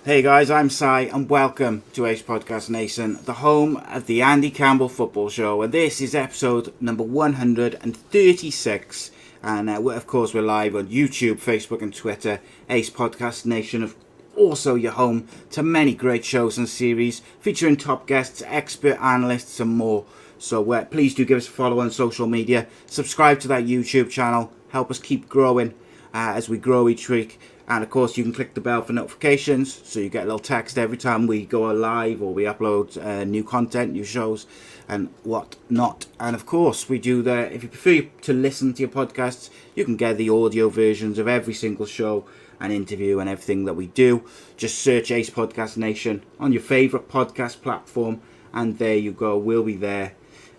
Hey guys, I'm Si and welcome to A.C.E Podcast Nation, the home of the Andy Campbell Football Show, and this is episode number 136, and of course we're live on YouTube, Facebook and Twitter. A.C.E Podcast Nation, also your home to many great shows and series featuring top guests, expert analysts and more. So please do give us a follow on social media, subscribe to that YouTube channel, help us keep growing as we grow each week. And of course you can click the bell for notifications so you get a little text every time we go live or we upload new content, new shows and whatnot. And of course we do if you prefer to listen to your podcasts, you can get the audio versions of every single show and interview and everything that we do. Just search A.C.E Podcast Nation on your favourite podcast platform and there you go, we'll be there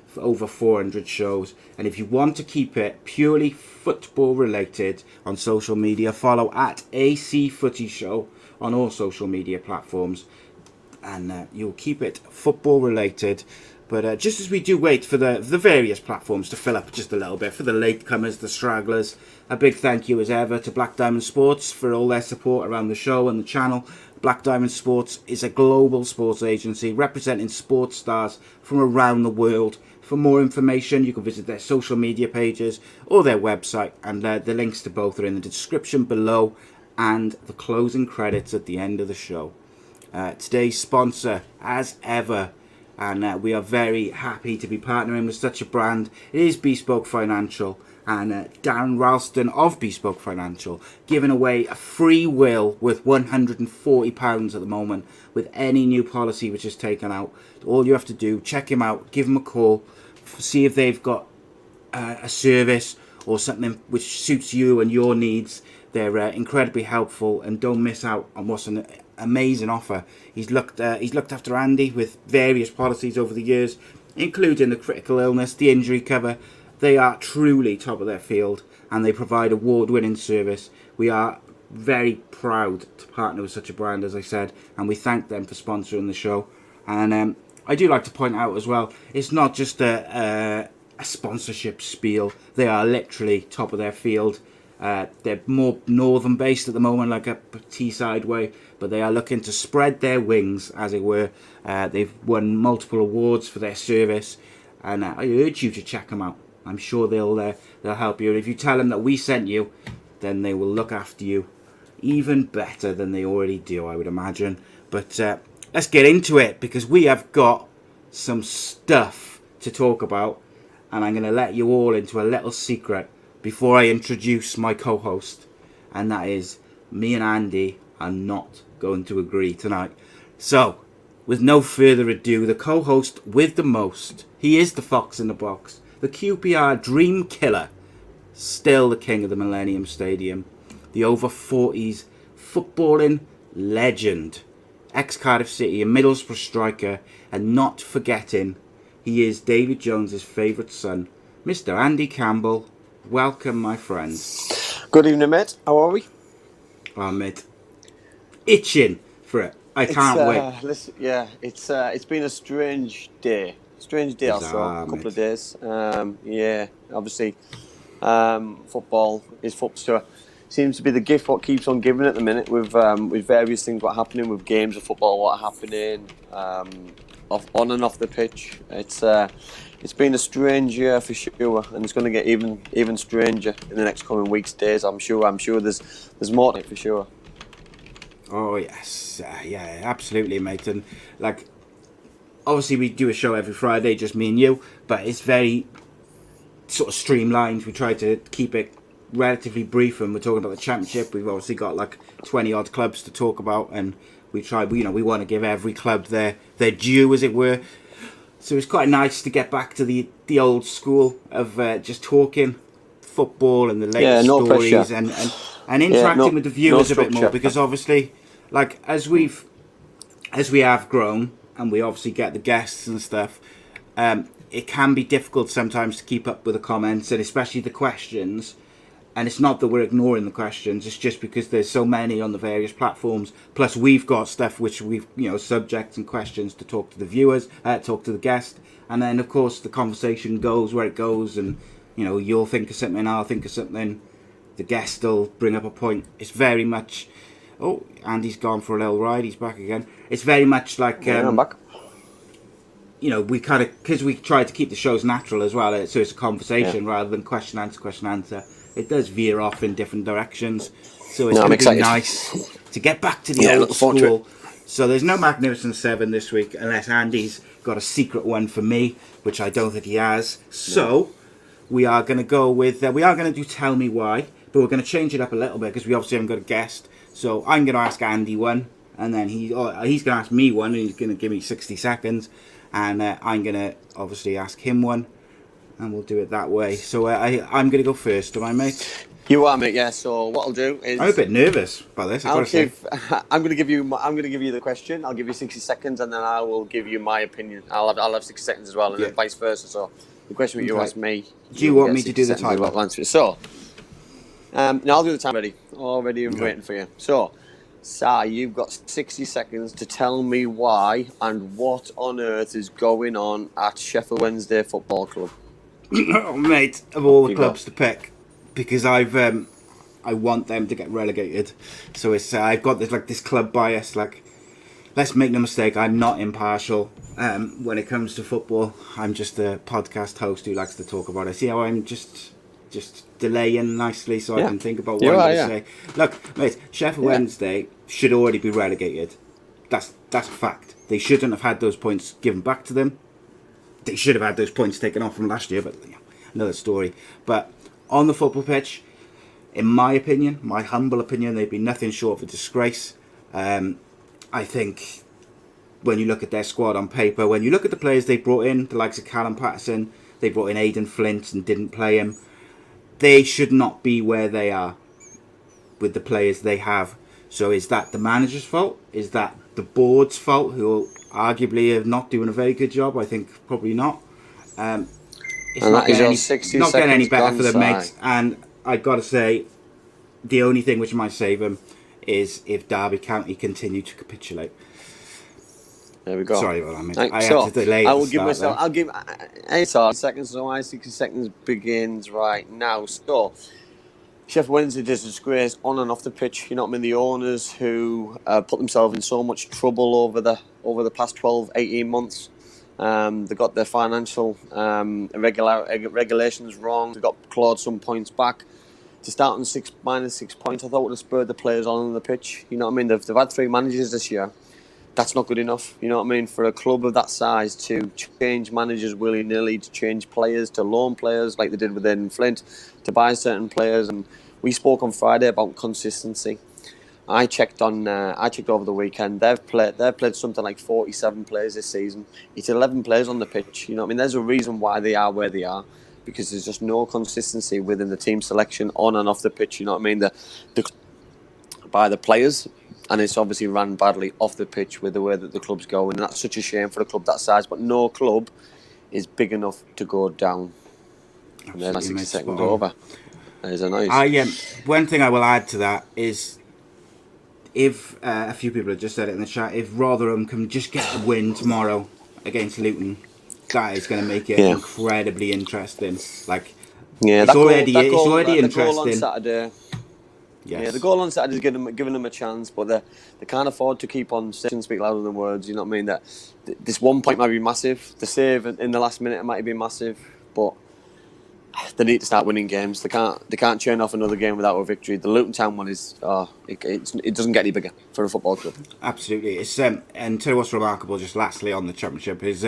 for over 400 shows. And if you want to keep it purely football related on social media, follow at A.C.E Footy Show on all social media platforms and you'll keep it football related. But just as we do wait for the various platforms to fill up just a little bit, for the latecomers, the stragglers, a big thank you as ever to Black Diamond Sports for all their support around the show and the channel. Black Diamond Sports is a global sports agency representing sports stars from around the world. For more information, you can visit their social media pages or their website, and the links to both are in the description below and the closing credits at the end of the show. Today's sponsor, as ever, and we are very happy to be partnering with such a brand. It is Bespoke Financial, and Darren Ralston of Bespoke Financial giving away a free will worth £140 at the moment with any new policy which is taken out. All you have to do, check him out, give him a call, see if they've got a service or something which suits you and your needs. They're incredibly helpful, and don't miss out on what's an amazing offer. He's looked after Andy with various policies over the years, including the critical illness, the injury cover. They are truly top of their field and they provide award-winning service. We are very proud to partner with such a brand, as I said, and we thank them for sponsoring the show. And I do like to point out as well, it's not just a sponsorship spiel. They are literally top of their field. They're more northern based at the moment, like a Teesside way, but they are looking to spread their wings, as it were. They've won multiple awards for their service, and I urge you to check them out. I'm sure they'll help you, and if you tell them that we sent you, then they will look after you even better than they already do, I would imagine. But let's get into it, because we have got some stuff to talk about, and I'm going to let you all into a little secret before I introduce my co-host, and that is me and Andy are not going to agree tonight. So, with no further ado, the co-host with the most, he is the fox in the box, the QPR dream killer, still the king of the Millennium Stadium, the over 40s footballing legend, ex-Cardiff City and Middlesbrough striker, and not forgetting, he is David Jones's favourite son, Mr. Andy Campbell. Welcome, my friend. Good evening, mate. How are we? Oh, mate, itching for it. I can't wait. Listen, yeah, it's been a strange day. A couple of days. Yeah, obviously, football is football. Seems to be the gift what keeps on giving at the minute with various things what are happening with games of football, what are happening on and off the pitch. It's been a strange year for sure, and it's going to get even stranger in the next coming weeks, days. I'm sure there's more to it for sure. Oh yes, yeah, absolutely, mate. And like, obviously we do a show every Friday, just me and you, but it's very sort of streamlined. We try to keep it relatively brief, and we're talking about the Championship. We've obviously got like 20 odd clubs to talk about, and we want to give every club their due, as it were. So it's quite nice to get back to the old school of just talking football and the latest stories and interacting with the viewers a bit more, because obviously, like as we have grown and we obviously get the guests and stuff, it can be difficult sometimes to keep up with the comments and especially the questions. And it's not that we're ignoring the questions, it's just because there's so many on the various platforms. Plus we've got stuff which we've, subjects and questions to talk to the viewers, talk to the guest. And then of course the conversation goes where it goes, and you'll think of something, I'll think of something, the guest will bring up a point. It's very much Oh, Andy's gone for a little ride. He's back again. It's very much like I'm back. We kind of, because we try to keep the shows natural as well, so it's a conversation rather than question answer. It does veer off in different directions, so it's going to be nice to get back to the old school. So there's no Magnificent Seven this week unless Andy's got a secret one for me, which I don't think he has. So we are going to go with we are going to do Tell Me Why, but we're going to change it up a little bit because we obviously haven't got a guest. So I'm going to ask Andy one, and then he's going to ask me one, and he's going to give me 60 seconds. And I'm going to obviously ask him one, and we'll do it that way. So I'm going to go first, am I, mate? You are, mate. Yeah. So what I'll do is I'm a bit nervous about this. I'm going to give you the question. I'll give you 60 seconds, and then I will give you my opinion. I'll have 60 seconds as well, and then vice versa. So the question that you ask me. Do you want me to do the timer? So now I'll do the time. Already waiting for you. So. Sir, you've got 60 seconds to tell me why and what on earth is going on at Sheffield Wednesday Football Club. Oh, mate, of all the clubs to pick, because I want them to get relegated. So it's I've got this club bias. Like, let's make no mistake, I'm not impartial when it comes to football. I'm just a podcast host who likes to talk about it. See how I'm just delaying nicely so I can think about what I'm going to say. Look, mate, Sheffield Wednesday should already be relegated. That's a fact. They shouldn't have had those points given back to them. They should have had those points taken off from last year, but another story. But on the football pitch, in my opinion, my humble opinion, they've been nothing short of a disgrace. I think when you look at their squad on paper, when you look at the players they brought in, the likes of Callum Patterson, they brought in Aidan Flint and didn't play him. They should not be where they are with the players they have. So is that the manager's fault? Is that the board's fault, who arguably are not doing a very good job? I think probably not. It's not getting any better for them, mate. And I've got to say, the only thing which might save them is if Derby County continue to capitulate. There we go. Sorry about that, mate. I have to delay. I'll give 8 seconds. So my 60 seconds begins right now. So Sheffield Wednesday is a disgrace on and off the pitch. You know what I mean? The owners who put themselves in so much trouble over the past 12, 18 months. They got their financial regulations wrong. They got clawed some points back. To start on -6 points, I thought would have spurred the players on the pitch. You know what I mean? They've had 3 managers this year. That's not good enough, you know what I mean, for a club of that size to change managers willy-nilly, to change players, to loan players like they did with Aidan Flint, to buy certain players. And we spoke on Friday about consistency. I checked over the weekend. They've played something like 47 players this season. It's 11 players on the pitch. You know what I mean? There's a reason why they are where they are, because there's just no consistency within the team selection on and off the pitch. You know what I mean? By the players. And it's obviously ran badly off the pitch with the way that the club's going. And that's such a shame for a club that size. But no club is big enough to go down. And then 60 seconds over. There's a nice. One thing I will add to that is, if a few people have just said it in the chat, if Rotherham can just get a win tomorrow against Luton, that is going to make it incredibly interesting. Like, it's already interesting. The goal on Saturday. Yes. Yeah, the goal on Saturday is giving them a chance, but they can't afford to keep on speak louder than words. You know what I mean? That this 1 point might be massive. The save in the last minute it might be massive, but they need to start winning games. They can't churn off another game without a victory. The Luton Town one is it doesn't get any bigger for a football club. Absolutely, it's and tell you what's remarkable. Just lastly on the championship is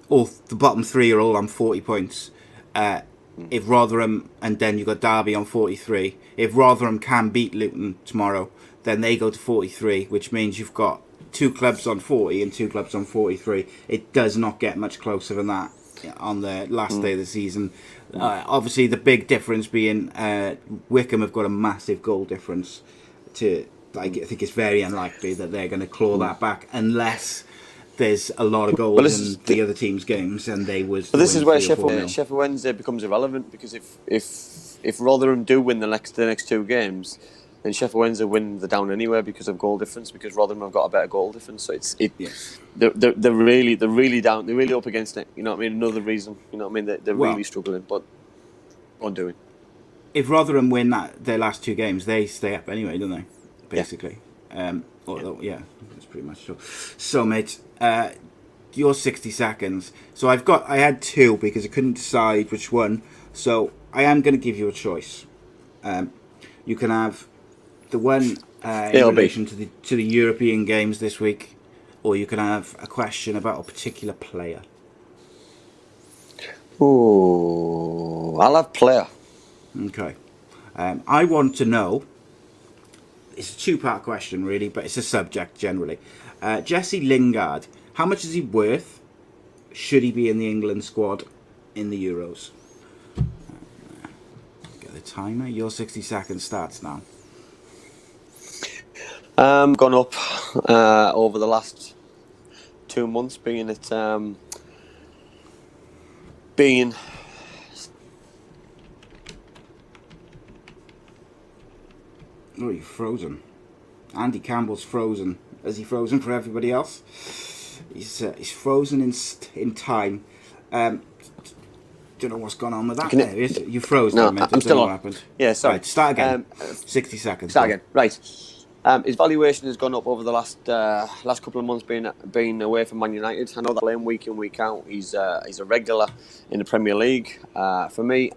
all the bottom 3 are all on 40 points. If Rotherham, and then you've got Derby on 43. If Rotherham can beat Luton tomorrow, then they go to 43, which means you've got 2 clubs on 40 and 2 clubs on 43. It does not get much closer than that on the last day of the season. Obviously, the big difference being Wycombe have got a massive goal difference. I think it's very unlikely that they're going to claw that back unless there's a lot of goals in the other team's games, and they was. But this is where Sheffield Wednesday becomes irrelevant, because if Rotherham do win the next 2 games, then Sheffield Wednesday win the down anyway because of goal difference, because Rotherham have got a better goal difference. So they're really down. They're really up against it. You know what I mean? Another reason. You know what I mean? They're really struggling, but what doing? If Rotherham win their last 2 games, they stay up anyway, don't they? basically. Although, yeah, that's pretty much so. So, mate, your 60 seconds. So I had two because I couldn't decide which one. So I am going to give you a choice. You can have the one in relation to the European games this week, or you can have a question about a particular player. Ooh, I'll have player. Okay. I want to know, it's a two-part question really, but it's a subject generally. Jesse Lingard, how much is he worth? Should he be in the England squad in the Euros? Get the timer. Your 60 seconds starts now. Gone up over the last 2 months, being Oh, you're frozen. Andy Campbell's frozen. Is he frozen for everybody else? He's frozen in time. Don't know what's gone on with that. You froze. No, mate. I'm still on. What happened. Yeah, sorry. Right, start again. 60 seconds. Start again. Right. His valuation has gone up over the last couple of months being away from Man United. I know that playing week in, week out. He's a regular in the Premier League. For me,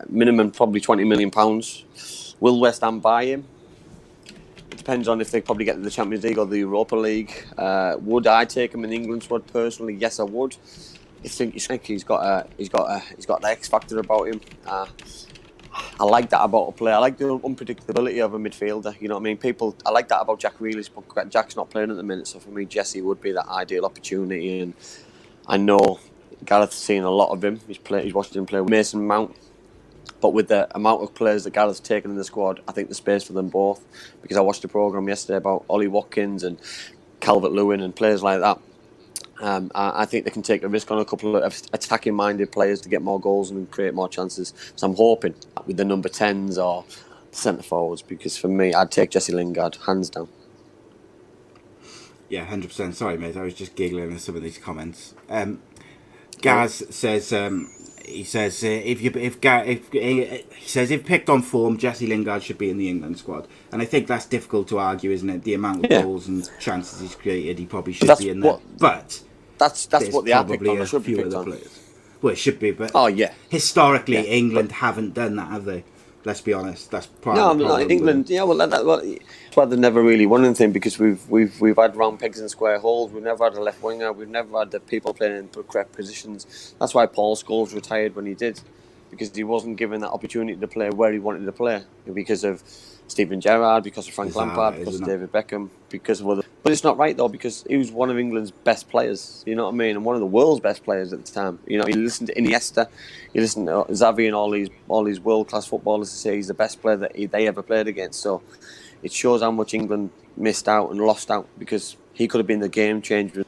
minimum probably £20 million. Will West Ham buy him? It depends on if they probably get to the Champions League or the Europa League. Would I take him in the England squad personally? Yes, I would. I think he's got the X factor about him. I like that about a player. I like the unpredictability of a midfielder. You know what I mean? I like that about Jack Grealish, but Jack's not playing at the minute. So for me, Jesse would be that ideal opportunity. And I know Gareth's seen a lot of him. He's watched him play with Mason Mount. But with the amount of players that Gareth's taken in the squad, I think there's space for them both. Because I watched the programme yesterday about Ollie Watkins and Calvert-Lewin and players like that. I think they can take a risk on a couple of attacking-minded players to get more goals and create more chances. So I'm hoping with the number 10s or centre-forwards, because for me, I'd take Jesse Lingard, hands down. Yeah, 100%. Sorry, mate, I was just giggling at some of these comments. Gaz says... He says if picked on form, Jesse Lingard should be in the England squad, and I think that's difficult to argue, isn't it? The amount of goals and chances he's created, he probably should be in there. But that's what they are picked on. Should be picked on. Well, it should be, but historically, England haven't done that, have they? Let's be honest. That's part of the problem. England. Yeah, that's why they've never really won anything, because we've had round pegs and square holes. We've never had a left winger. We've never had the people playing in correct positions. That's why Paul Scholes retired when he did, because he wasn't given that opportunity to play where he wanted to play, because of Steven Gerrard, because of Frank Lampard, because of David Beckham, because of other. But it's not right though, because he was one of England's best players. You know what I mean, and one of the world's best players at the time. You know, you listen to Iniesta, you listen to Xavi and all these world class footballers to say he's the best player that they ever played against. So it shows how much England missed out and lost out, because he could have been the game changer.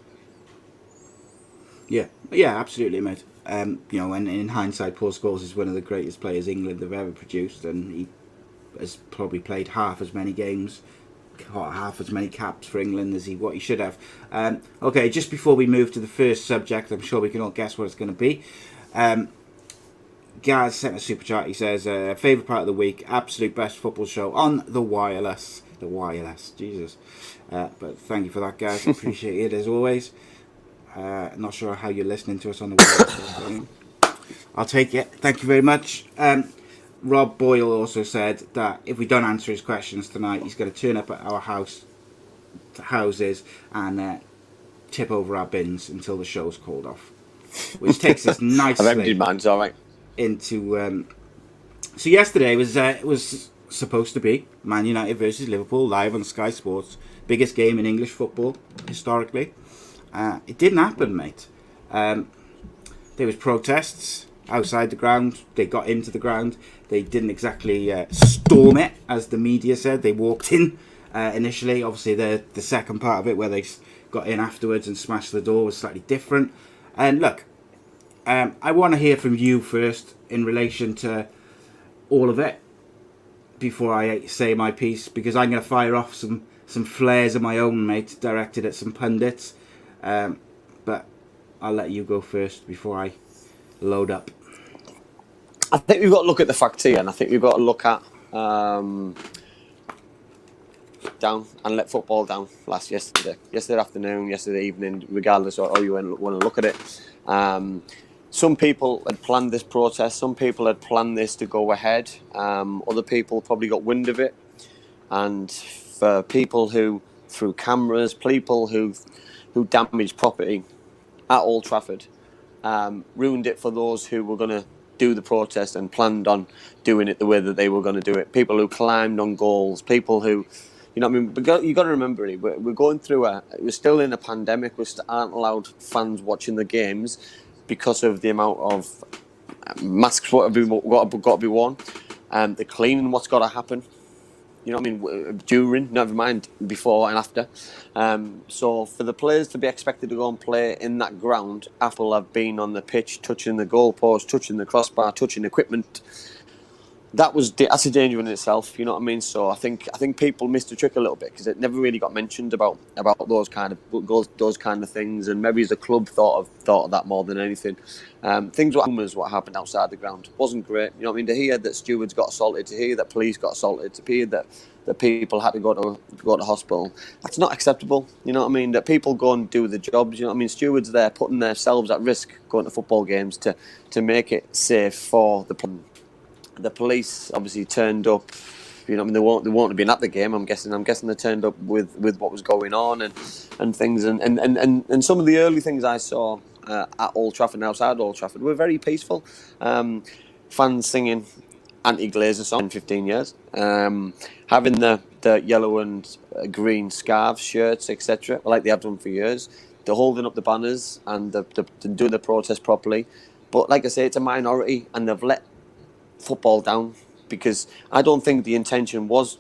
Yeah, absolutely, mate. And in hindsight, Paul Scholes is one of the greatest players England have ever produced, and he has probably played half as many games, half as many caps for England as what he should have. Okay, just before we move to the first subject, I'm sure we can all guess what it's going to be. Gaz sent a super chat. He says, favourite part of the week, absolute best football show on the wireless. The wireless, Jesus. But thank you for that, Gaz. Appreciate it as always. Not sure how you're listening to us on the wireless. I'll take it. Thank you very much. Rob Boyle also said that if we don't answer his questions tonight, he's going to turn up at our houses and tip over our bins until the show's called off. Which takes us nicely. I've emptied mine, all right. Into so yesterday was supposed to be Man United versus Liverpool live on Sky Sports, biggest game in English football historically. It didn't happen, mate. There was protests outside the ground. They got into the ground. They didn't exactly storm it, as the media said. They walked in initially. Obviously, the second part of it, where they got in afterwards and smashed the door, was slightly different. And look, I want to hear from you first in relation to all of it before I say my piece, because I'm going to fire off some flares of my own, mate, directed at some pundits. But I'll let you go first before I load up. I think we've got to look at the facts here, and I think we've got to look at down and let football down yesterday afternoon, yesterday evening, regardless of how you want to look at it. Some people had planned this protest. Some people had planned this to go ahead. Other people probably got wind of it. And for people who threw cameras, people who damaged property at Old Trafford, ruined it for those who were going to do the protest and planned on doing it the way that they were going to do it. People who climbed on goals, people who, you know what I mean? You've got to remember, we're going through we're still in a pandemic. We aren't allowed fans watching the games because of the amount of masks what have got to be worn. The cleaning, what's got to happen. You know what I mean? During, never mind before and after. So for the players to be expected to go and play in that ground, Apple have been on the pitch, touching the goalpost, touching the crossbar, touching equipment. That's a danger in itself. You know what I mean? So I think people missed the trick a little bit because it never really got mentioned about those kind of things, and maybe the club thought of that more than anything. Things what happened outside the ground wasn't great. You know what I mean? To hear that stewards got assaulted, to hear that police got assaulted, to hear that people had to go to hospital, that's not acceptable. You know what I mean? That people go and do the jobs. You know what I mean? Stewards there putting themselves at risk going to football games to make it safe for the police. Obviously turned up. You know what I mean? They won't have been at the game. I'm guessing they turned up with what was going on and things and some of the early things I saw at Old Trafford and outside Old Trafford were very peaceful. Fans singing anti-Glazer song in 15 years, having the yellow and green scarves, shirts, etc., like they have done for years. They're holding up the banners and they're doing the protest properly. But like I say, it's a minority, and they've let football down because I don't think the intention was,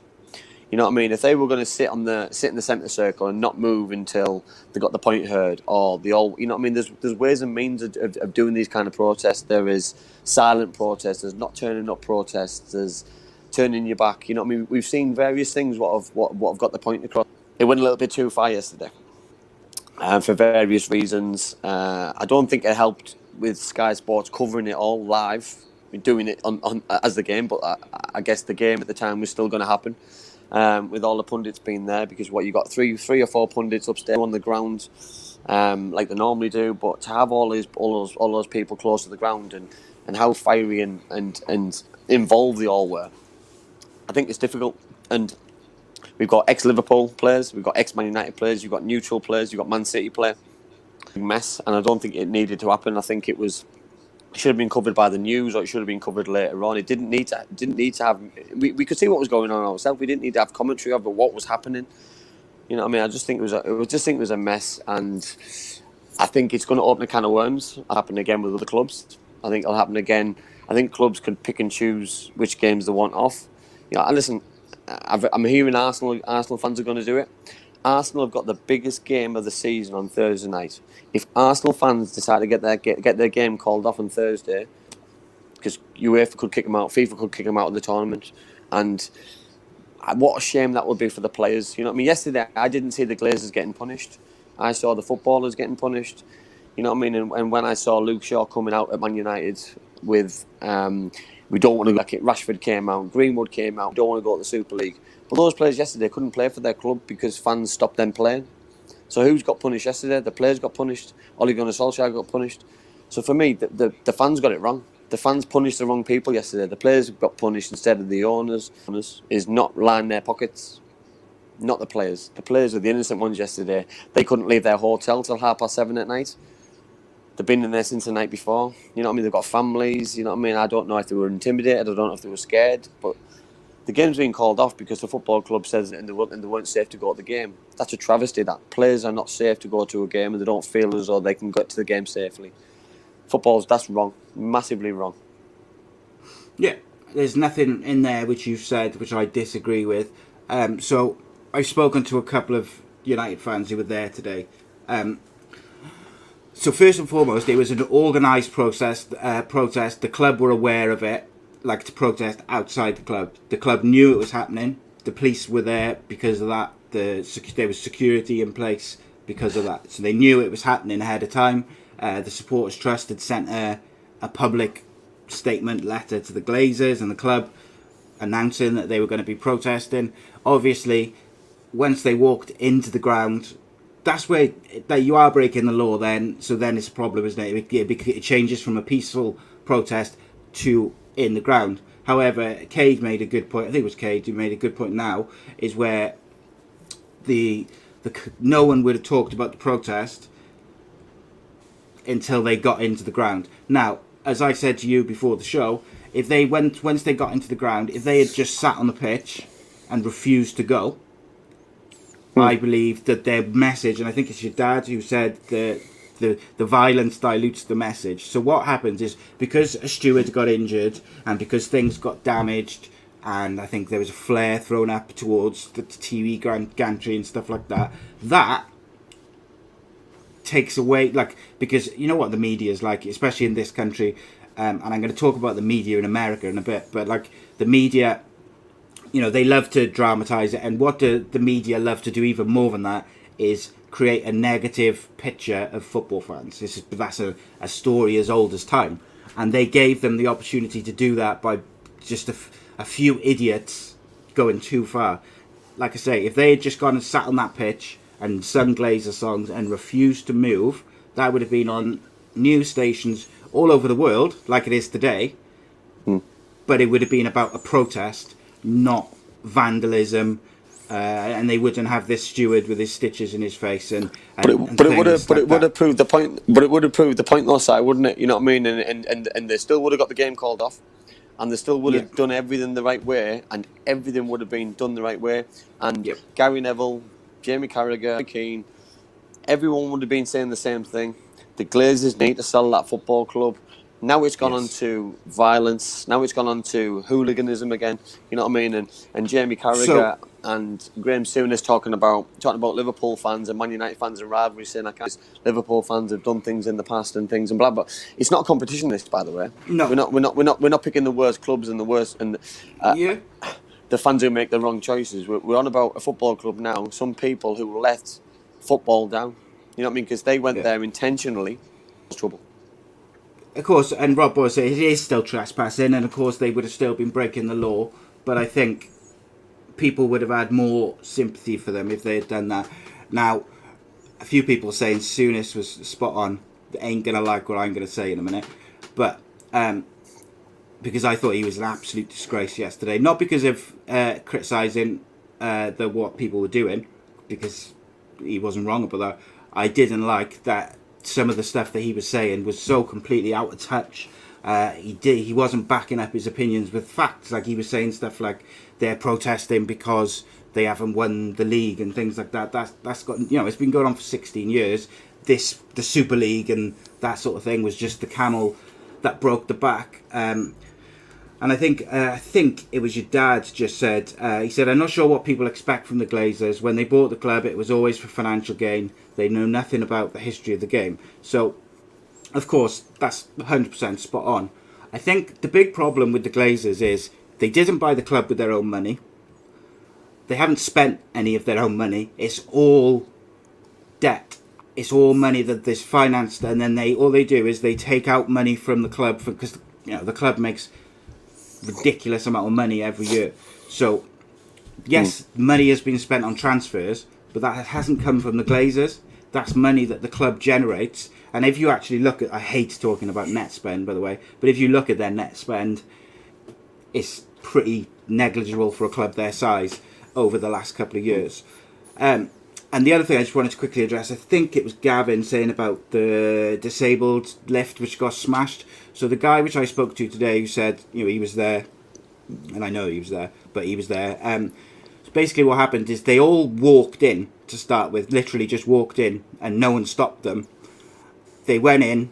you know what I mean, if they were going to sit in the centre circle and not move until they got the point heard, or you know what I mean, there's ways and means of doing these kind of protests. There is silent protests, there's not turning up protests, there's turning your back. You know what I mean? We've seen various things what have got the point across. It went a little bit too far yesterday, for various reasons. I don't think it helped with Sky Sports covering it all live, doing it on as the game, but I guess the game at the time was still going to happen, with all the pundits being there, because you got three or four pundits upstairs on the ground, like they normally do, but to have all those people close to the ground and how fiery and involved they all were, I think it's difficult. And we've got ex-Liverpool players, we've got ex-Man United players, you've got neutral players, you've got Man City players. Mess, and I don't think it needed to happen. I think it should have been covered by the news, or it should have been covered later on. It didn't need to have. We could see what was going on ourselves. We didn't need to have commentary over what was happening. You know what I mean? I just think it was a mess, and I think it's going to open a can of worms. It'll happen again with other clubs. I think it'll happen again. I think clubs can pick and choose which games they want off. You know, and listen, I'm hearing Arsenal fans are going to do it. Arsenal have got the biggest game of the season on Thursday night. If Arsenal fans decide to get their game called off on Thursday, because UEFA could kick them out, FIFA could kick them out of the tournament, and what a shame that would be for the players. You know what I mean? Yesterday, I didn't see the Glazers getting punished. I saw the footballers getting punished. You know what I mean? And when I saw Luke Shaw coming out at Man United with, we don't want to like it. Rashford came out, Greenwood came out, don't want to go to the Super League. But those players yesterday couldn't play for their club because fans stopped them playing. So who's got punished yesterday? The players got punished. Ole Gunnar Solskjaer got punished. So for me, the fans got it wrong. The fans punished the wrong people yesterday. The players got punished instead of the owners. Is not line their pockets. Not the players. The players are the innocent ones yesterday. They couldn't leave their hotel till 7:30 at night. They've been in there since the night before. You know what I mean? They've got families. You know what I mean? I don't know if they were intimidated. I don't know if they were scared. But the game's being called off because the football club says and they weren't safe to go to the game. That's a travesty. That players are not safe to go to a game and they don't feel as though they can get to the game safely. That's wrong. Massively wrong. Yeah, there's nothing in there which you've said which I disagree with. So I've spoken to a couple of United fans who were there today. So first and foremost, it was an organised protest. The club were aware of it, like to protest outside the club. The club knew it was happening. The police were there because of that. There was security in place because of that. So they knew it was happening ahead of time. The Supporters Trust had sent a public statement letter to the Glazers and the club announcing that they were going to be protesting. Obviously, once they walked into the ground, that's where that you are breaking the law. Then it's a problem, isn't it? It changes from a peaceful protest to in the ground. However, Cade made a good point. I think it was Cade who made a good point. Now is where no one would have talked about the protest until they got into the ground. Now, as I said to you before the show, if they once they got into the ground, if they had just sat on the pitch and refused to go, I believe that their message, and I think it's your dad who said the violence dilutes the message. So what happens is, because a steward got injured and because things got damaged, and I think there was a flare thrown up towards the TV gantry and stuff like that, that takes away, like, because you know what the media is like, especially in this country, and I'm going to talk about the media in America in a bit, but like the media, you know, they love to dramatize it, and what the media love to do even more than that is create a negative picture of football fans. That's a story as old as time, and they gave them the opportunity to do that by just a few idiots going too far. Like I say, if they had just gone and sat on that pitch and sung Glazer songs and refused to move, that would have been on news stations all over the world, like it is today. But it would have been about a protest, not vandalism, and they wouldn't have this steward with his stitches in his face and but it would have proved the point. But it would have proved the point, though, side, wouldn't it? You know what I mean? And they still would have got the game called off. And they still would have done everything the right way, and everything would have been done the right way. And Gary Neville, Jamie Carragher, Keane, everyone would have been saying the same thing. The Glazers need to sell that football club. Now it's gone on to violence. Now it's gone on to hooliganism again. You know what I mean? And Jamie Carragher and Graham Souness talking about Liverpool fans and Man United fans and rivalries, saying Liverpool fans have done things in the past and things and blah blah. It's not a competition list, by the way. No, we're not picking the worst clubs and the worst and the fans who make the wrong choices. We're on about a football club now. Some people who let football down. You know what I mean? Because they went there intentionally. Trouble. Of course, and Rob Boyle said it is still trespassing, and of course they would have still been breaking the law. But I think people would have had more sympathy for them if they had done that. Now, a few people saying Souness was spot on. They ain't gonna like what I'm gonna say in a minute, but because I thought he was an absolute disgrace yesterday. Not because of criticising what people were doing, because he wasn't wrong about that. I didn't like that some of the stuff that he was saying was so completely out of touch. He wasn't backing up his opinions with facts. Like, he was saying stuff like they're protesting because they haven't won the league and things like that. That's got, you know, it's been going on for 16 years. The Super League and that sort of thing was just the camel that broke the back. And I think it was your dad just said, he said, I'm not sure what people expect from the Glazers. When they bought the club, it was always for financial gain. They know nothing about the history of the game. So, of course, that's 100% spot on. I think the big problem with the Glazers is they didn't buy the club with their own money. They haven't spent any of their own money. It's all debt. It's all money that is financed, and then all they do is they take out money from the club because, you know, the club makes ridiculous amount of money every year. So, yes, money has been spent on transfers, but that hasn't come from the Glazers. That's money that the club generates. And if you actually look at, I hate talking about net spend, by the way, but if you look at their net spend, it's pretty negligible for a club their size over the last couple of years. And the other thing I just wanted to quickly address, I think it was Gavin saying about the disabled lift which got smashed. So the guy which I spoke to today who said, you know, he was there, and I know he was there, but he was there. So basically what happened is they all walked in to start with, literally just walked in, and no one stopped them. They went in,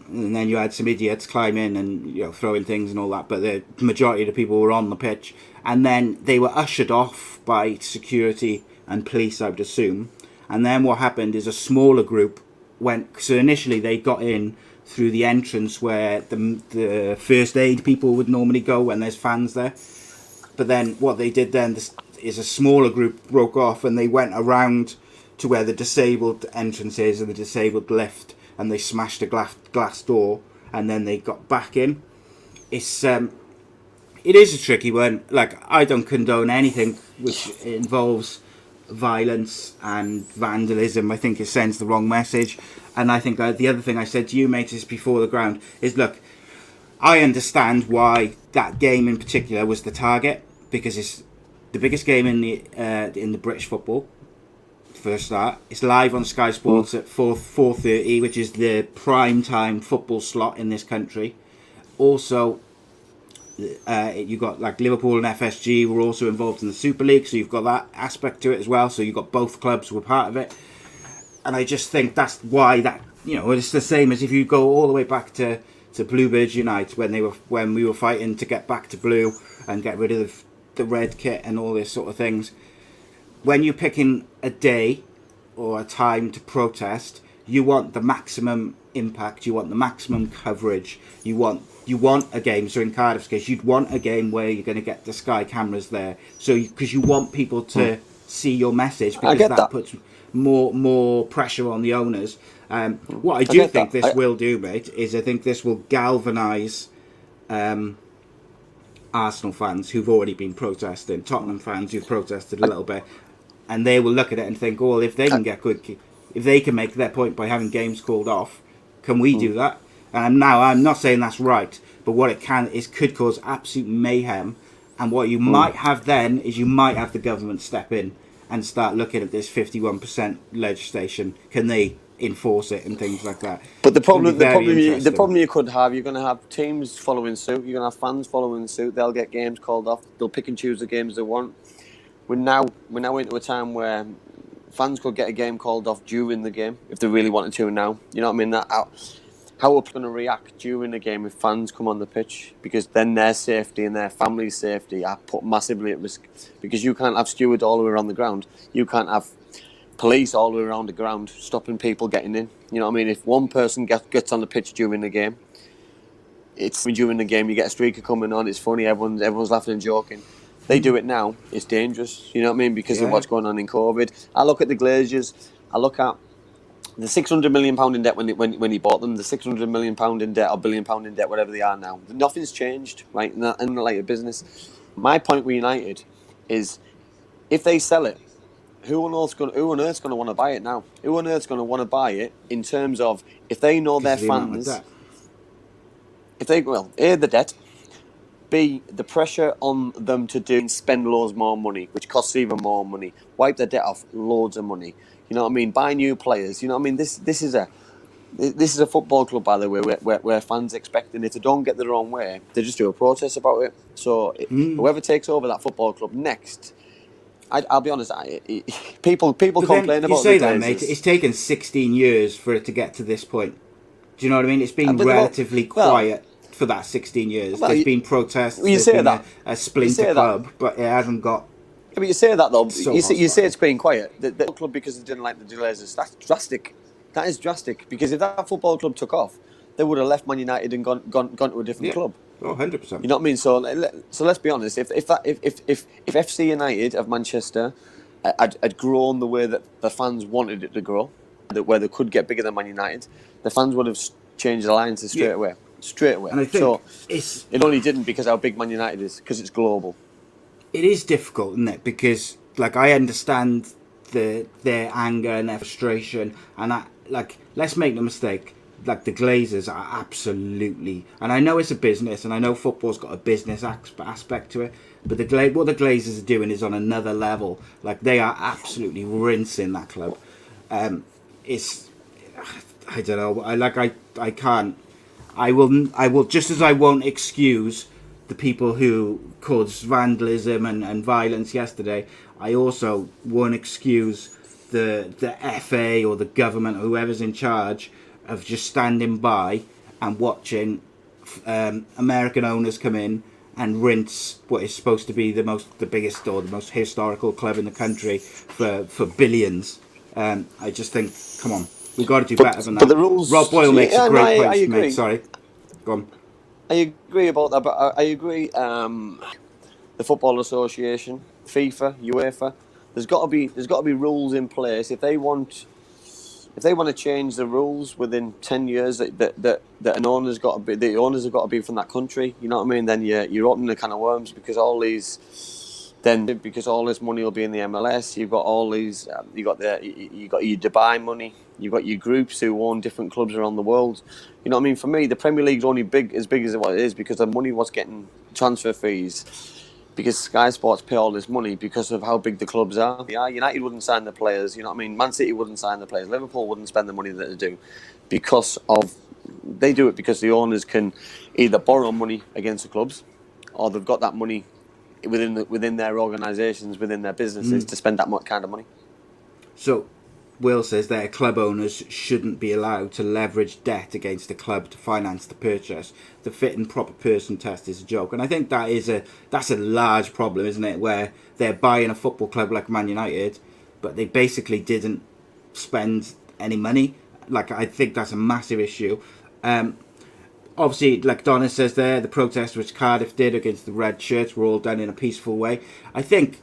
and then you had some idiots climb in and, you know, throwing things and all that, but the majority of the people were on the pitch. And then they were ushered off by security and police, I would assume. And then what happened is a smaller group went, so initially they got in through the entrance where the first aid people would normally go when there's fans there. But then what they did then is a smaller group broke off and they went around to where the disabled entrance is and the disabled lift, and they smashed a glass door, and then they got back in. It is a tricky one. Like, I don't condone anything which involves violence and vandalism, I think it sends the wrong message. And I think the other thing I said to you, mate, is before the ground, is look, I understand why that game in particular was the target, because it's the biggest game in the British football. For a start, it's live on Sky Sports at 4:30, which is the prime time football slot in this country. Also, you got like Liverpool and FSG were also involved in the Super League, so you've got that aspect to it as well. So you've got both clubs who were part of it, and I just think that's why that, you know, it's the same as if you go all the way back to Bluebirds Unite when we were fighting to get back to blue and get rid of the red kit and all this sort of things. When you're picking a day or a time to protest, you want the maximum impact, you want the maximum coverage, you want a game. So in Cardiff's case, you'd want a game where you're going to get the Sky cameras there, so because you want people to see your message, because that puts more pressure on the owners. What I do think this will do, mate, is I think this will galvanise Arsenal fans who've already been protesting, Tottenham fans who've protested a little bit, and they will look at it and think, oh, well, if they can make their point by having games called off, can we do that? And now I'm not saying that's right, but what it could cause absolute mayhem. And what you might have then is you might have the government step in and start looking at this 51% legislation. Can they enforce it and things like that? But the problem you could have, you're going to have teams following suit. You're going to have fans following suit. They'll get games called off. They'll pick and choose the games they want. We're now into a time where fans could get a game called off during the game if they really wanted to. Now, you know what I mean? How are people going to react during the game if fans come on the pitch? Because then their safety and their family's safety are put massively at risk. Because you can't have stewards all the way around the ground. You can't have police all the way around the ground stopping people getting in. You know what I mean? If one person gets on the pitch during the game, during the game you get a streaker coming on. It's funny. Everyone's laughing and joking. They do it now. It's dangerous. You know what I mean? Because of what's going on in COVID. I look at the Glazers. I look at the £600 million in debt when he bought them. The £600 million in debt or £1 billion in debt, whatever they are now. Nothing's changed, right? In the light of business. My point with United is, if they sell it, who on earth's going to want to buy it now? Who on earth's going to want to buy it in terms of if they know their fans? If they A, the debt. B, the pressure on them to spend loads more money, which costs even more money. Wipe their debt off, loads of money. You know what I mean? Buy new players. You know what I mean? This is a football club, by the way, where fans expect, and if they don't get their own way, they just do a protest about it. So whoever takes over that football club next, I'll be honest, people complain about it. You say that, mate. It's taken 16 years for it to get to this point. Do you know what I mean? It's been relatively quiet for that 16 years. There's been protests. There's been a splinter club, but it hasn't got. Yeah, but you say that though. You say it's been quiet. The club, because they didn't like the Glazers. That's drastic. That is drastic, because if that football club took off, they would have left Man United and gone to a different club. Oh, 100%. You know what I mean? So let's be honest. If FC United of Manchester had grown the way that the fans wanted it to grow, where they could get bigger than Man United, the fans would have changed alliances straight away. And I think it only didn't because how big Man United is, because it's global. It is difficult, isn't it? Because I understand their anger and their frustration, and let's make no mistake, the Glazers are absolutely, and I know it's a business, and I know football's got a business aspect to it, but what the Glazers are doing is on another level. They are absolutely rinsing that club. It's, I don't know, I can't. I will just as I won't excuse the people who caused vandalism and violence yesterday, I also won't excuse the FA or the government or whoever's in charge of just standing by and watching American owners come in and rinse what is supposed to be the biggest or the most historical club in the country for billions. I just think, come on, we've got to do better than that. The rules, Rob Boyle makes a great point, mate. Sorry, go on. I agree about that, but I agree. The Football Association, FIFA, UEFA, there's got to be rules in place if they want to change the rules within 10 years. That an owner's got to be, the owners have got to be from that country. You know what I mean? Then you're opening a can of worms, because all these then because all this money will be in the MLS, you've got all these, you got your Dubai money, you've got your groups who own different clubs around the world. You know what I mean? For me, the Premier League's only as big as what it is because the money was getting transfer fees, because Sky Sports pay all this money because of how big the clubs are. Yeah, United wouldn't sign the players, you know what I mean? Man City wouldn't sign the players. Liverpool wouldn't spend the money that they do they do it because the owners can either borrow money against the clubs, or they've got that money within their organisations, within their businesses, to spend that kind of money. So, Will says that club owners shouldn't be allowed to leverage debt against the club to finance the purchase. The fit and proper person test is a joke, and I think that's a large problem, isn't it? Where they're buying a football club like Man United, but they basically didn't spend any money. Like, I think that's a massive issue. Obviously, like Donna says there, the protests which Cardiff did against the red shirts were all done in a peaceful way. I think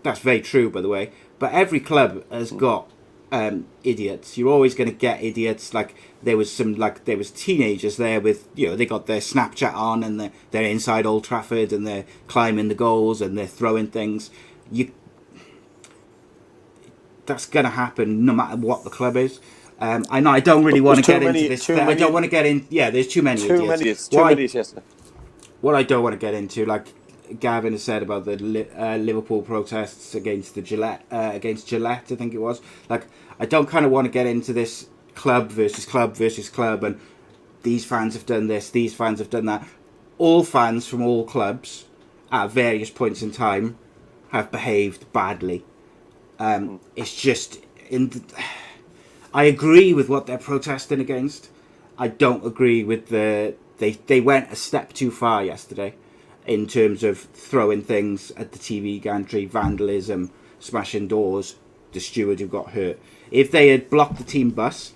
that's very true, by the way. But every club has got idiots. You're always going to get idiots. Like there was teenagers there with, they got their Snapchat on and they're inside Old Trafford and they're climbing the goals and they're throwing things. That's going to happen no matter what the club is. I know I don't really want to get into this. I don't want to get in. Yeah, there's too many idiots. Too many idiots. What I don't want to get into, like Gavin has said about the Liverpool protests against Gillette, I think it was. Like, I don't kind of want to get into this club versus club, and these fans have done this, these fans have done that. All fans from all clubs at various points in time have behaved badly. It's just I agree with what they're protesting against. I don't agree with they went a step too far yesterday in terms of throwing things at the TV gantry, vandalism, smashing doors, the steward who got hurt. If they had blocked the team bus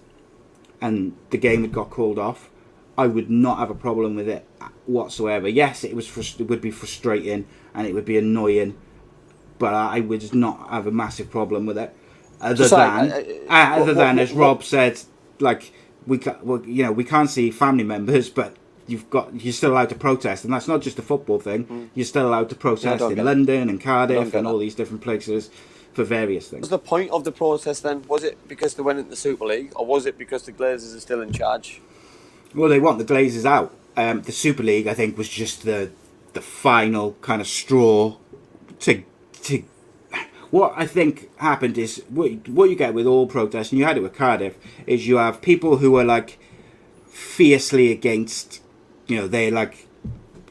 and the game had got called off, I would not have a problem with it whatsoever. Yes, it would be frustrating and it would be annoying, but I would not have a massive problem with it. Other than, as Rob said, like we can't see family members, but you're still allowed to protest, and that's not just a football thing. You're still allowed to protest in London and Cardiff and all these different places for various things. What was the point of the protest then? Was it because they went into the Super League, or was it because the Glazers are still in charge? Well, they want the Glazers out. The Super League, I think, was just the final kind of straw to. What I think happened is what you get with all protests, and you had it with Cardiff, is you have people who are like fiercely against, they're like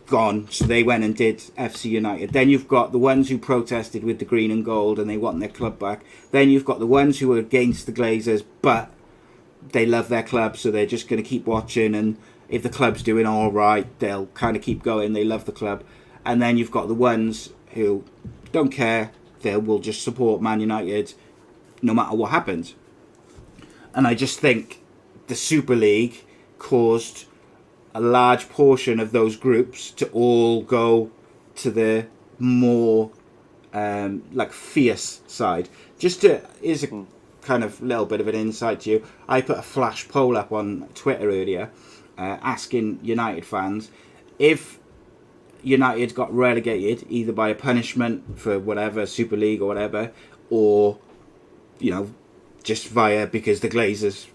gone, so they went and did FC United. Then you've got the ones who protested with the green and gold and they want their club back. Then you've got the ones who are against the Glazers, but they love their club, so they're just going to keep watching, and if the club's doing all right, they'll kind of keep going. They love the club. And then you've got the ones who don't care. They will just support Man United no matter what happens. And I just think the Super League caused a large portion of those groups to all go to the more fierce side. Here's a kind of little bit of an insight to you. I put a flash poll up on Twitter earlier asking United fans if United got relegated either by a punishment for whatever, Super League or whatever, or, just because the Glazers,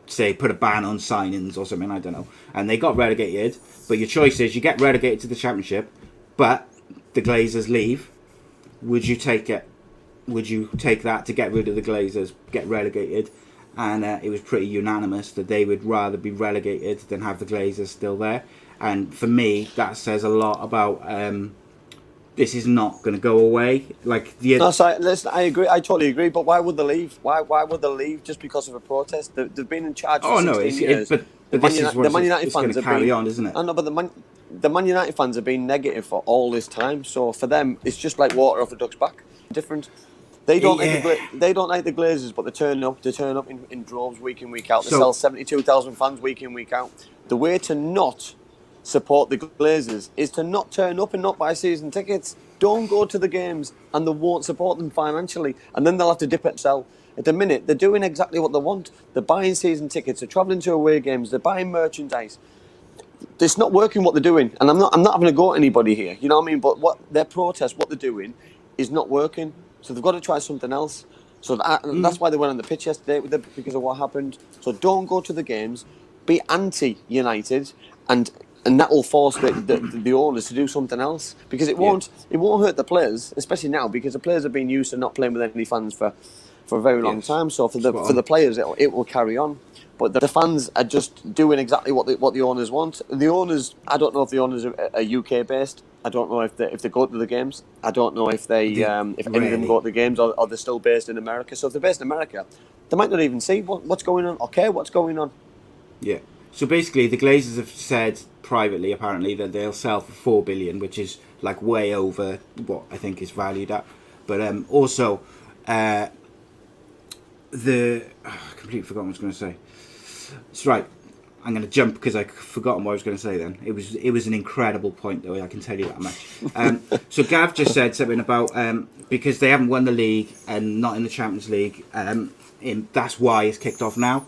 say, put a ban on signings or something, I don't know, and they got relegated, but your choice is you get relegated to the Championship, but the Glazers leave, would you take it? Would you take that to get rid of the Glazers, get relegated? And it was pretty unanimous that they would rather be relegated than have the Glazers still there. And for me, that says a lot about this is not going to go away. Listen, I agree. I totally agree. But why would they leave? Why would they leave just because of a protest? They've been in charge for 16 years. But this is what it's going to carry on, isn't it? I know, but the Man United fans have been negative for all this time. So for them, it's just like water off a duck's back. Different. They don't like the Glazers, but they turn up in droves week in, week out. They sell 72,000 fans week in, week out. The way to not support the Glazers is to not turn up and not buy season tickets. Don't go to the games, and they won't support them financially, and then they'll have to dip it sell. At the minute, they're doing exactly what they want. They're buying season tickets, they're travelling to away games, they're buying merchandise. it's not working what they're doing, and I'm not having to go at anybody here. You know what I mean? But what their protest, what they're doing, is not working. So they've got to try something else. So that's why they went on the pitch yesterday because of what happened. So don't go to the games, be anti-United, and that will force the owners to do something else, because it won't hurt the players, especially now, because the players have been used to not playing with any fans for a very long time. So for the players, it will carry on. But the fans are just doing exactly what the owners want. The owners, I don't know if the owners are UK based. I don't know if they go to the games. I don't know if any of them go to the games, or they're still based in America. So if they're based in America, they might not even see what's going on or care what's going on. Yeah. So basically, the Glazers have said privately, apparently, that they'll sell for $4 billion, which is like way over what I think is valued at. But also, I completely forgot what I was going to say. It's right. I'm going to jump because I've forgotten what I was going to say then. It was an incredible point, though, I can tell you that much. So Gav just said something about because they haven't won the league and not in the Champions League, that's why it's kicked off now.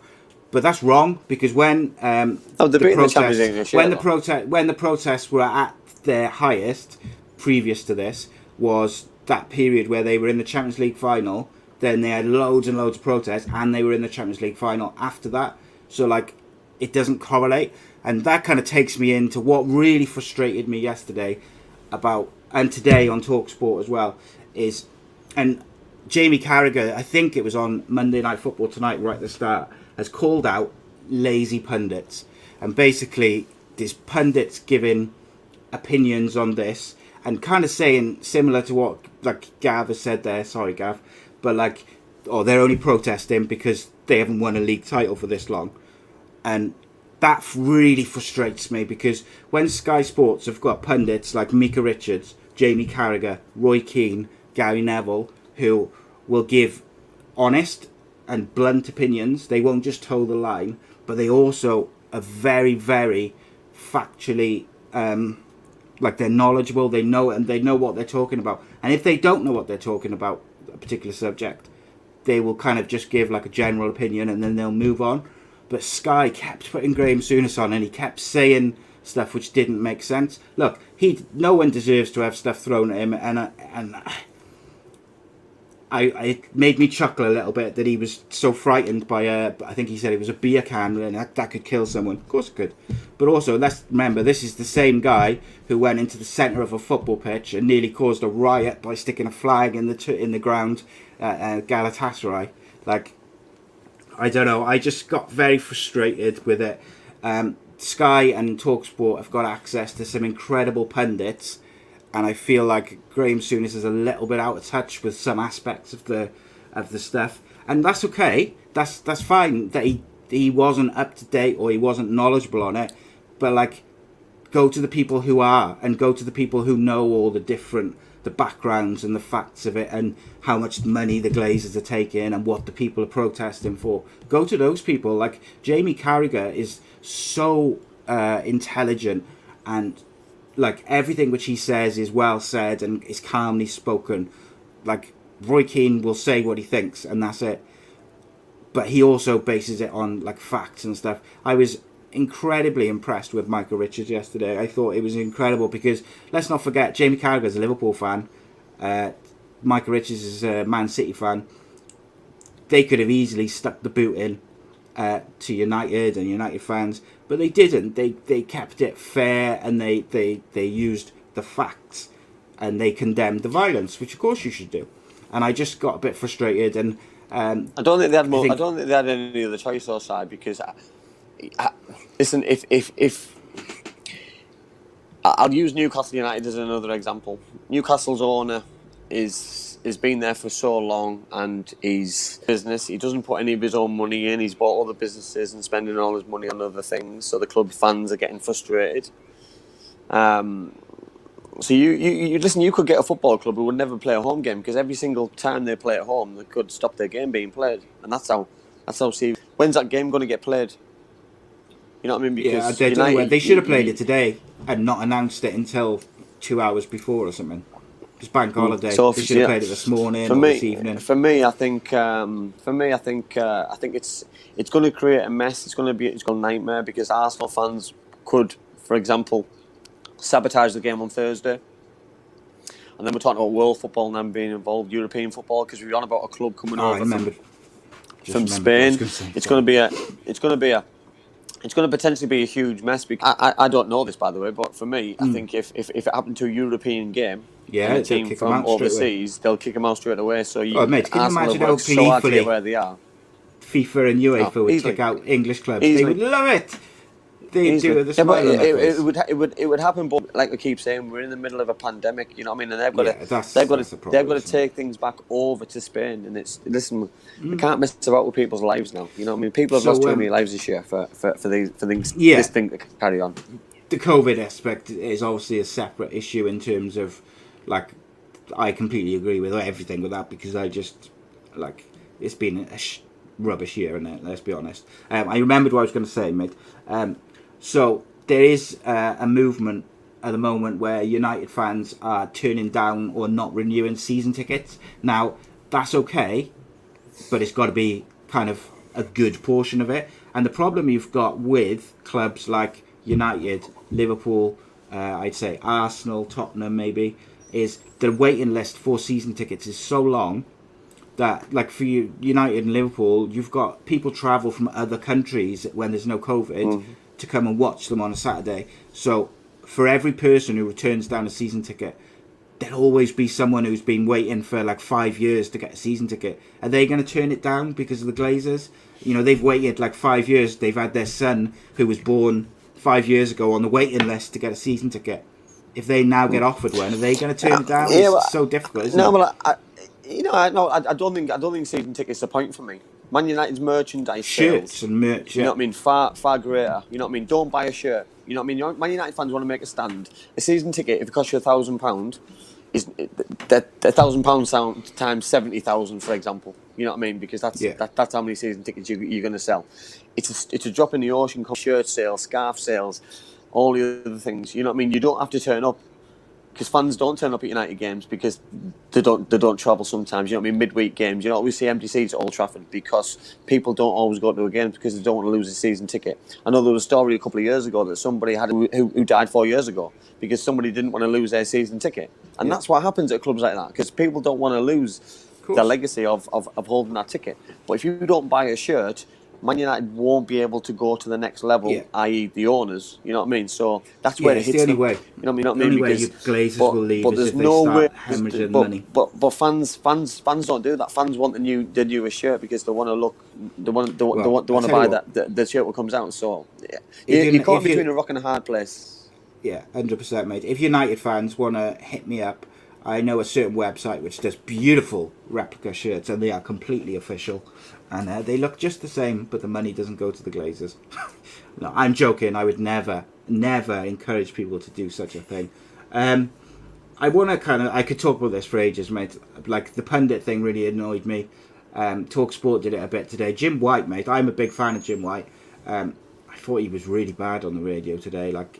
But that's wrong, because when the protests were at their highest previous to this was that period where they were in the Champions League final. Then they had loads and loads of protests, and they were in the Champions League final after that. So, like, it doesn't correlate. And that kind of takes me into what really frustrated me yesterday and today on TalkSport as well, and Jamie Carragher, I think it was on Monday Night Football Tonight right at the start, has called out lazy pundits. And basically, there's pundits giving opinions on this and kind of saying, similar to what, like, Gav has said there, sorry Gav, but like, they're only protesting because they haven't won a league title for this long. And that really frustrates me, because when Sky Sports have got pundits like Micah Richards, Jamie Carragher, Roy Keane, Gary Neville, who will give honest and blunt opinions, they won't just toe the line, but they also are very, very factually, like, they're knowledgeable, they know what they're talking about. And if they don't know what they're talking about, a particular subject, they will kind of just give like a general opinion and then they'll move on. But Sky kept putting Graham Souness on, and he kept saying stuff which didn't make sense. Look, no one deserves to have stuff thrown at him, and it made me chuckle a little bit that he was so frightened by I think he said it was a beer can, and that could kill someone. Of course it could. But also, let's remember, this is the same guy who went into the centre of a football pitch and nearly caused a riot by sticking a flag in the ground at Galatasaray. Like, I don't know, I just got very frustrated with it. Sky and TalkSport have got access to some incredible pundits, and I feel like Graham Souness is a little bit out of touch with some aspects of the stuff, and that's okay. That's fine that he wasn't up to date or he wasn't knowledgeable on it, but like, go to the people who are, and go to the people who know all the backgrounds and the facts of it, and how much money the Glazers are taking and what the people are protesting for. Go to those people. Like, Jamie Carragher is so intelligent, and like, everything which he says is well said and is calmly spoken. Like, Roy Keane will say what he thinks and that's it, but he also bases it on like facts and stuff. I was incredibly impressed with Michael Richards yesterday. I thought it was incredible, because let's not forget, Jamie Carragher is a Liverpool fan, Michael Richards is a Man City fan. They could have easily stuck the boot in to United and United fans, but they didn't. They kept it fair, and they used the facts, and they condemned the violence, which of course you should do. And I just got a bit frustrated, and I don't think they had more. I don't think they had any other choice or side, because listen, if I'll use Newcastle United as another example. Newcastle's owner is been there for so long, and he's business. He doesn't put any of his own money in. He's bought all the businesses and spending all his money on other things. So the club fans are getting frustrated. So you listen. You could get a football club who would never play a home game, because every single time they play at home, they could stop their game being played, and that's how. See, when's that game going to get played? You know what I mean? Because they should have played it today and not announced it until 2 hours before or something. It's bank holiday. So they should have played it this morning or this evening. For me, I think it's going to create a mess. It's going to be a nightmare, because Arsenal fans could for example, sabotage the game on Thursday. And then we're talking about world football now being involved, European football, because we're on about a club coming over from Spain. It's going to potentially be a huge mess. Because I don't know this, by the way, but for me, I think if it happened to a European game, and a team from overseas, they'll kick them out straight away. So mate, can you imagine how so hard to get where they are. FIFA and UEFA would kick out English clubs. Easily. They would love it. They do it. It would happen, but like we keep saying, we're in the middle of a pandemic. You know what I mean? And they've got to take things back over to Spain. And we can't mess about with people's lives now. You know what I mean? People have lost too many lives this year for this thing to carry on. The COVID aspect is obviously a separate issue in terms of, like, I completely agree with everything with that, because I just, like, it's been a rubbish year, isn't it? Let's be honest. I remembered what I was going to say, mate. So there is a movement at the moment where United fans are turning down or not renewing season tickets. Now, that's okay, but it's got to be kind of a good portion of it. And the problem you've got with clubs like United, Liverpool, I'd say Arsenal, Tottenham maybe, is the waiting list for season tickets is so long that, like, for you, United and Liverpool, you've got people travel from other countries when there's no COVID to come and watch them on a Saturday. So for every person who returns down a season ticket, there'll always be someone who's been waiting for like 5 years to get a season ticket. Are they going to turn it down because of the Glazers? You know, they've waited like 5 years. They've had their son, who was born 5 years ago, on the waiting list to get a season ticket. If they now get offered one, are they going to turn it down? It's so difficult, isn't it? Well, I don't think season tickets are the point for me. Man United's merchandise shirts sales, and merch, you know what I mean, far greater. You know what I mean? Don't buy a shirt. You know what I mean? Man United fans want to make a stand. A season ticket, if it costs you £1,000, is that £1,000 times 70,000, for example. You know what I mean? Because that's how many season tickets you're going to sell. It's a drop in the ocean. Shirt sales, scarf sales, all the other things. You know what I mean? You don't have to turn up. Because fans don't turn up at United games because they don't travel sometimes. You know what I mean? Midweek games. You know, we see empty seats at Old Trafford because people don't always go to a game because they don't want to lose a season ticket. I know there was a story a couple of years ago that somebody had who died 4 years ago because somebody didn't want to lose their season ticket. And that's what happens at clubs like that, because people don't want to lose the legacy of holding that ticket. But if you don't buy a shirt, Man United won't be able to go to the next level, i.e. the owners. You know what I mean? So that's where it hits the only them. way. You know what I mean? The only way your Glazers will leave is if they start hemorrhaging money. But fans don't do that. Fans want the newest shirt because they want to look. They want to buy the shirt that comes out. So you're caught between a rock and a hard place. Yeah, 100%, mate. If United fans want to hit me up, I know a certain website which does beautiful replica shirts, and they are completely official. And they look just the same, but the money doesn't go to the Glazers. No, I'm joking. I would never encourage people to do such a thing. I want to I could talk about this for ages, mate. Like, the pundit thing really annoyed me. TalkSport did it a bit today. Jim White, mate. I'm a big fan of Jim White. I thought he was really bad on the radio today. Like,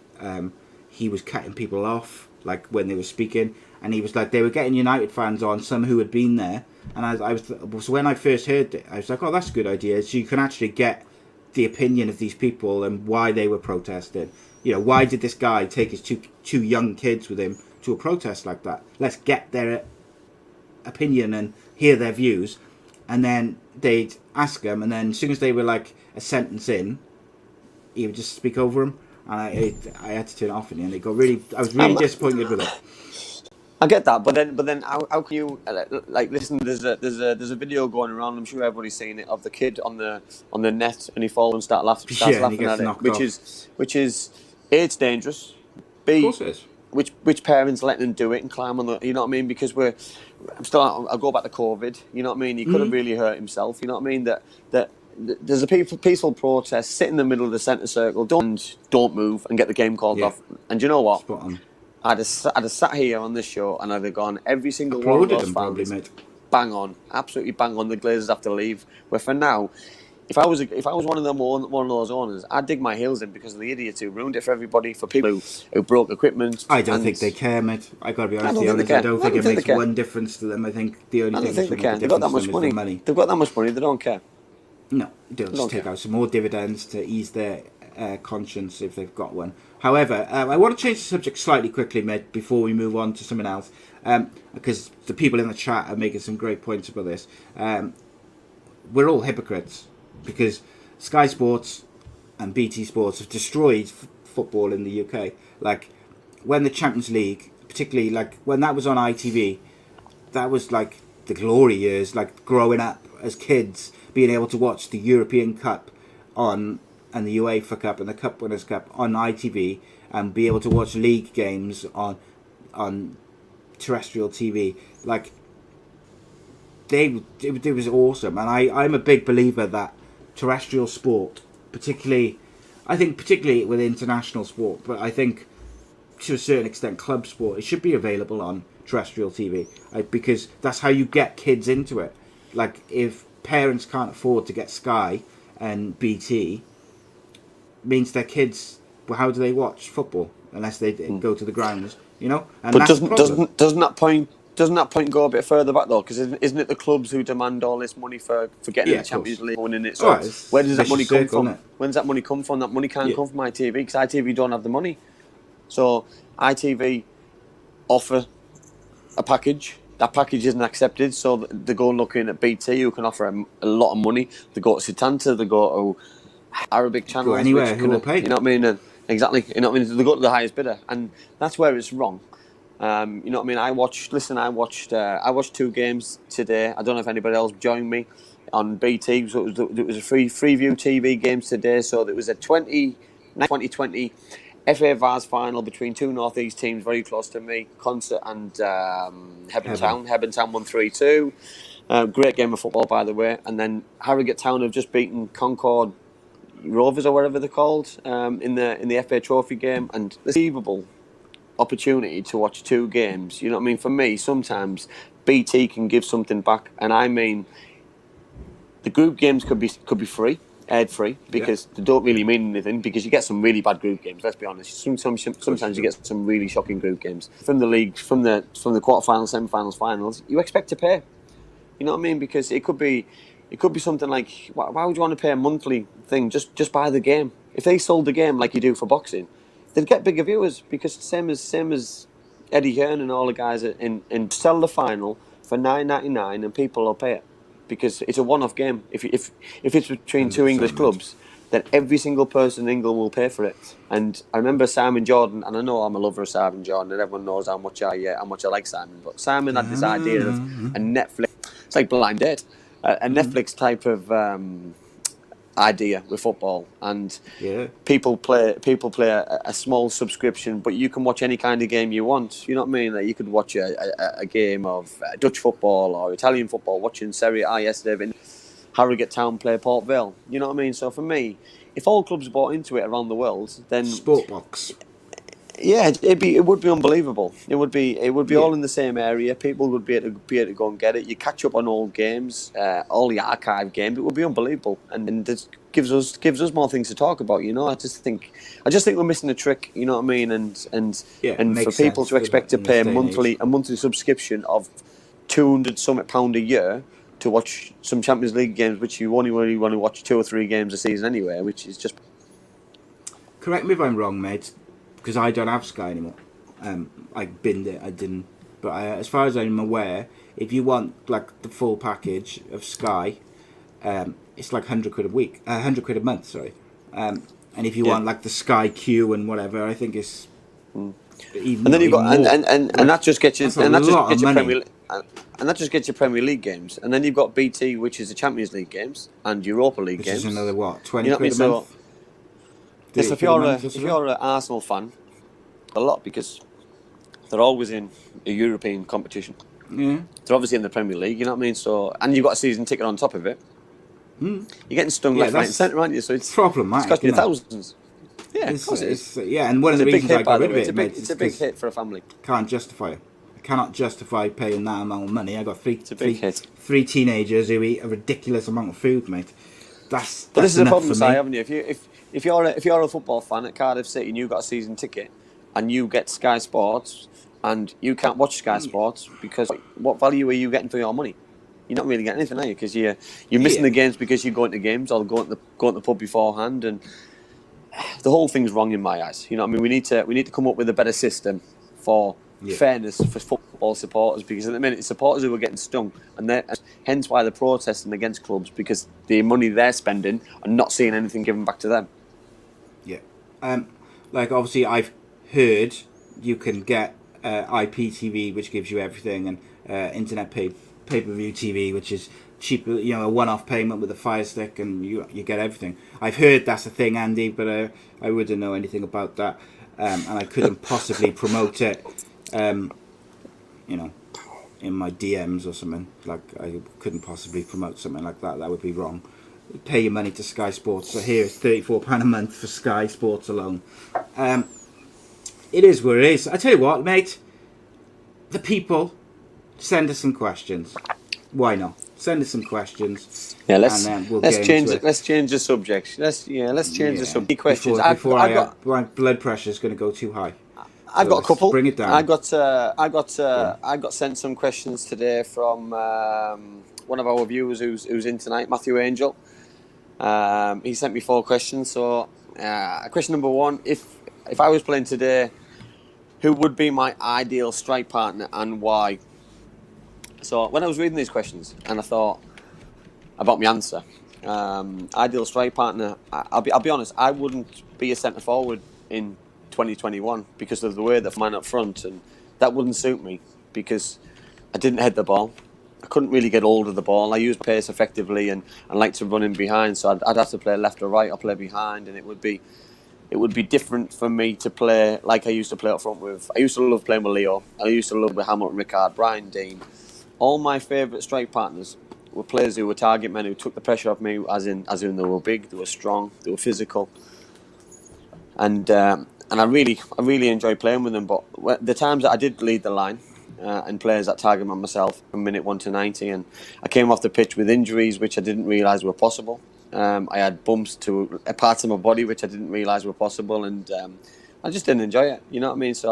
he was cutting people off, like, when they were speaking. And he was like, they were getting United fans on, some who had been there. And so when I first heard it, I was like, oh, that's a good idea. So you can actually get the opinion of these people and why they were protesting. You know, why did this guy take his two young kids with him to a protest like that? Let's get their opinion and hear their views. And then they'd ask them, and then as soon as they were like a sentence in, he would just speak over them. And I had to turn it off in the end. I was really disappointed with it. I get that, but then how can you like listen? There's a video going around. I'm sure everybody's seen it, of the kid on the net, and he falls and starts laughing at it, which is A, it's dangerous. B, of course it is. Which parents letting them do it and climb on the, you know what I mean? Because I'll go back to COVID. You know what I mean? He could have really hurt himself. You know what I mean? That there's a peaceful protest. Sit in the middle of the centre circle. Don't move and get the game called off. And do you know what? Spot on. I'd have sat here on this show and I'd have gone, every single one of those fans, probably, mate. Bang on, absolutely bang on. The Glazers have to leave. Where for now, if I was one of those owners, I'd dig my heels in because of the idiots who ruined it for everybody, for people who broke equipment. I don't think they care, mate. I got to be honest. I don't think it makes one difference to them. I think the only thing that makes a difference to them is the money. They've got that much money. They don't care. No, they'll just take out some more dividends to ease their conscience if they've got one. However, I want to change the subject slightly quickly, mate, before we move on to something else, because the people in the chat are making some great points about this. We're all hypocrites because Sky Sports and BT Sports have destroyed football in the UK. Like, when the Champions League, particularly like when that was on ITV, that was like the glory years, like growing up as kids, being able to watch the European Cup on, and the UEFA Cup and the Cup Winners' Cup on ITV, and be able to watch league games on terrestrial TV. Like, it was awesome. And I'm a big believer that terrestrial sport, particularly with international sport, but I think to a certain extent club sport, it should be available on terrestrial TV, because that's how you get kids into it. Like, if parents can't afford to get Sky and BT, means their kids, well, how do they watch football unless they go to the grounds, you know? And but that's doesn't that point go a bit further back though? Because isn't it the clubs who demand all this money for getting the Champions League winning it? So where does that money come from? When does that money come from? That money can't come from ITV, because ITV don't have the money. So ITV offer a package. That package isn't accepted, so they go looking at BT, who can offer a lot of money. They go to Setanta, they go to Arabic channels, anywhere who will pay. You know what I mean? And exactly. You know what I mean? They go to the highest bidder, and that's where it's wrong. You know what I mean? I watched 2 games today. I don't know if anybody else joined me on BT. So it was a free view TV games today. So there was a 2020 FA Vars final between 2 North East teams very close to me, Concert and Hebburn Town. Hebburn Town won 3-2. Great game of football, by the way. And then Harrogate Town have just beaten Concord Rovers, or whatever they're called, in the FA Trophy game. And unbelievable opportunity to watch 2 games. You know what I mean? For me, sometimes BT can give something back, and I mean, the group games could be free, ad free, because they don't really mean anything, because you get some really bad group games. Let's be honest. Sometimes you get some really shocking group games from the league, from the quarterfinals, semi-finals, finals. You expect to pay. You know what I mean? Because it could be something like, why would you want to pay a monthly thing? Just buy the game. If they sold the game like you do for boxing, they'd get bigger viewers, because same as Eddie Hearn and all the guys in sell the final for $9.99 and people will pay it, because it's a one-off game. If it's between 2 English clubs, then every single person in England will pay for it. And I remember Simon Jordan, and I know I'm a lover of Simon Jordan, and everyone knows how much I like Simon. But Simon had this idea of a Netflix. It's like Blind Date, a Netflix type of idea with football, and people play a small subscription, but you can watch any kind of game you want. You know what I mean? Like, you could watch a game of Dutch football or Italian football, watching Serie A yesterday in Harrogate Town play Port Vale. You know what I mean? So for me, if all clubs bought into it around the world, then Sportbox. Yeah, it would be unbelievable. It would be all in the same area. People would be able to go and get it. You catch up on old games, all the archive games. It would be unbelievable, and this gives us more things to talk about. You know, I just think we're missing a trick. You know what I mean? And for people to expect to pay a monthly subscription of £200 a year to watch some Champions League games, which you only really want to watch 2 or 3 games a season anyway, which is just. Correct me if I'm wrong, mate, because I don't have Sky anymore. I binned it, I didn't. But as far as I'm aware, if you want like the full package of Sky, it's like £100 a week, £100 a month, sorry. And if you want like the Sky Q and whatever, I think it's even. And then you've got and that just gets you that just gets your Premier League games, and then you've got BT, which is the Champions League games and Europa League games. Which is another what, £20 a month. Yes, if you're an Arsenal fan, a lot, because they're always in a European competition. Yeah, they're obviously in the Premier League. You know what I mean? So, and you've got a season ticket on top of it. You're getting stung left, right, and centre, aren't you? So it's problematic. It's costing you thousands. Yeah, of course it is. Yeah, and one of the reasons I got rid of it, it's a big hit for a family. Can't justify it. I cannot justify paying that amount of money. I got three teenagers who eat a ridiculous amount of food, mate. But this is a problem, Si, haven't you? If you're a football fan at Cardiff City and you've got a season ticket and you get Sky Sports and you can't watch Sky Sports, because what value are you getting for your money? You're not really getting anything, are you? Because you're missing the games because you're going to games or going to the pub beforehand. And the whole thing's wrong in my eyes. You know what I mean? We need to come up with a better system for fairness for football supporters, because at the minute, supporters who are getting stung, and hence why they're protesting against clubs, because the money they're spending and not seeing anything given back to them. Yeah. Like, obviously, I've heard you can get IPTV, which gives you everything, and internet pay-per-view TV, which is cheap, a one-off payment with a Fire Stick, and you get everything. I've heard that's a thing, Andy, but I wouldn't know anything about that, and I couldn't possibly promote it, in my DMs or something. Like, I couldn't possibly promote something like that. That would be wrong. Pay your money to Sky Sports. So here it's £34 a month for Sky Sports alone. It is what it is. I tell you what, mate. The people, send us some questions. Why not? Send us some questions. Yeah, let's change the subject. Let's change the subject. Questions. My blood pressure is going to go too high. I've got a couple. Bring it down. I got sent some questions today from one of our viewers who's in tonight, Matthew Angel. He sent me 4 questions. So, question number 1: If I was playing today, who would be my ideal strike partner and why? So when I was reading these questions, and I thought about my answer, ideal strike partner, I'll be honest, I wouldn't be a centre forward in 2021 because of the way that man up front, and that wouldn't suit me because I didn't head the ball. I couldn't really get hold of the ball. I used pace effectively and like to run in behind, so I'd have to play left or right or play behind, and it would be different for me to play like I used to play up front with. I used to love playing with Leo. I used to love with Hamilton Ricard, Brian Dean. All my favourite strike partners were players who were target men, who took the pressure off me, as in they were big, they were strong, they were physical, and I really enjoyed playing with them. But the times that I did lead the line and players that target man myself from minute 1 to 90, and I came off the pitch with injuries which I didn't realise were possible. I had bumps to parts of my body which I didn't realise were possible, and I just didn't enjoy it. You know what I mean? So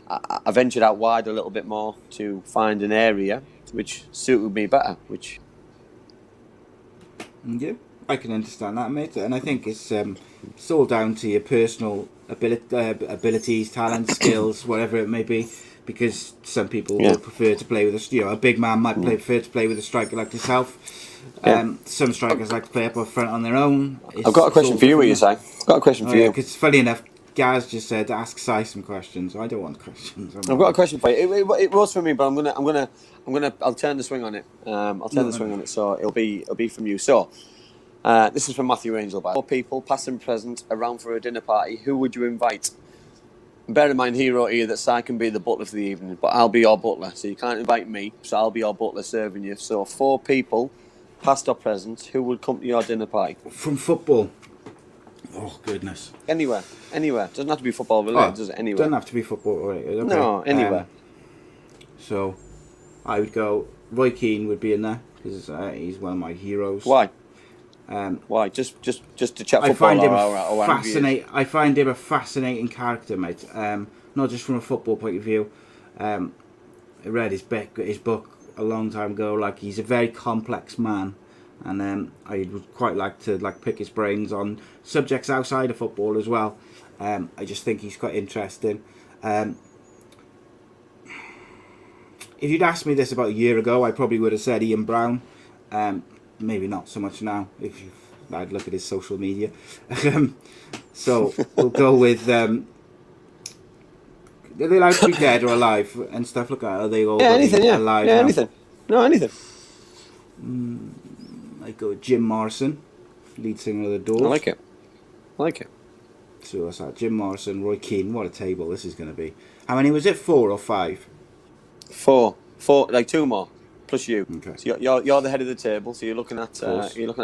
I ventured out wide a little bit more to find an area which suited me better. Yeah, I can understand that, mate, and I think it's all down to your personal abilities, talent, skills, whatever it may be. Because some people will prefer to play with a big man might prefer to play with a striker like yourself. Some strikers like to play up or front on their own. I've got a question for you. What you say? I've got a question for you. Because funny enough, Gaz just said ask Si some questions. I don't want questions. I've got a question for you. It was for me, but I'll turn the swing on it. So it'll be from you. So this is from Matthew Angel. By 4 people, past and present, around for a dinner party. Who would you invite? Bear in mind, he wrote here that Si can be the butler for the evening, but I'll be your butler, so you can't invite me. So I'll be your butler serving you. So 4 people, past or present, who would come to your dinner party? From football. Oh, goodness. Anywhere. Doesn't have to be football related, does it? Anywhere. Doesn't have to be football related. Okay. No, anywhere. So I would go, Roy Keane would be in there, because he's one of my heroes. Why? Why? Just to chat football? I find him a fascinating character, mate. Not just from a football point of view. I read his book a long time ago. Like, he's a very complex man, and I would quite like to pick his brains on subjects outside of football as well. I just think he's quite interesting. If you'd asked me this about a year ago, I probably would have said Ian Brown. Maybe not so much now, if I'd look at his social media. So we'll go with... are they allowed to be dead or alive and stuff like that? Are they all alive now? Anything. No, anything. I'd go with Jim Morrison, lead singer of The Doors. I like it. So what's that? Jim Morrison, Roy Keane. What a table this is going to be. How many was it? 4 or 5? 4, like 2 more. Plus you. Okay. So you're the head of the table. So you're looking at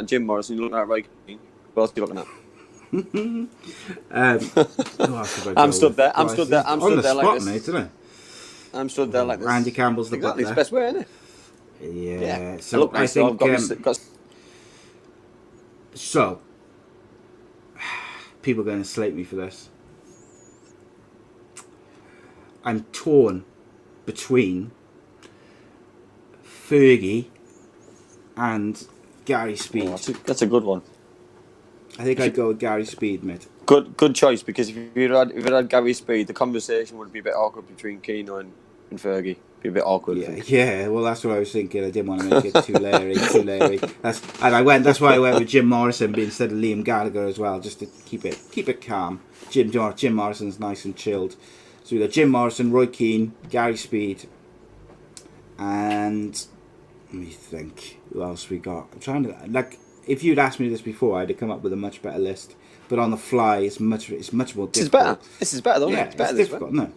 Jim Morrison. You're looking at Roy Keane. What else are you looking at? I'm stood there. I'm stood there like this. Mate, isn't it? I'm stood there like this. Andy Campbell's the butler. It's the best way, isn't it? Yeah. So I think. So people are going to slate me for this. I'm torn between Fergie and Gary Speed. That's a good one. I think I'd go with Gary Speed, mate. Good choice, because if you had Gary Speed, the conversation would be a bit awkward between Keano and Fergie. Be a bit awkward. Yeah. Well, that's what I was thinking. I didn't want to make it too Larry. That's why I went with Jim Morrison instead of Liam Gallagher as well, just to keep it calm. Jim Morrison's nice and chilled. So we got Jim Morrison, Roy Keane, Gary Speed, and let me think who else we got. I'm trying to if you'd asked me this before, I'd have come up with a much better list. But on the fly, it's much more difficult. This is better, though. Yeah, it's difficult, no.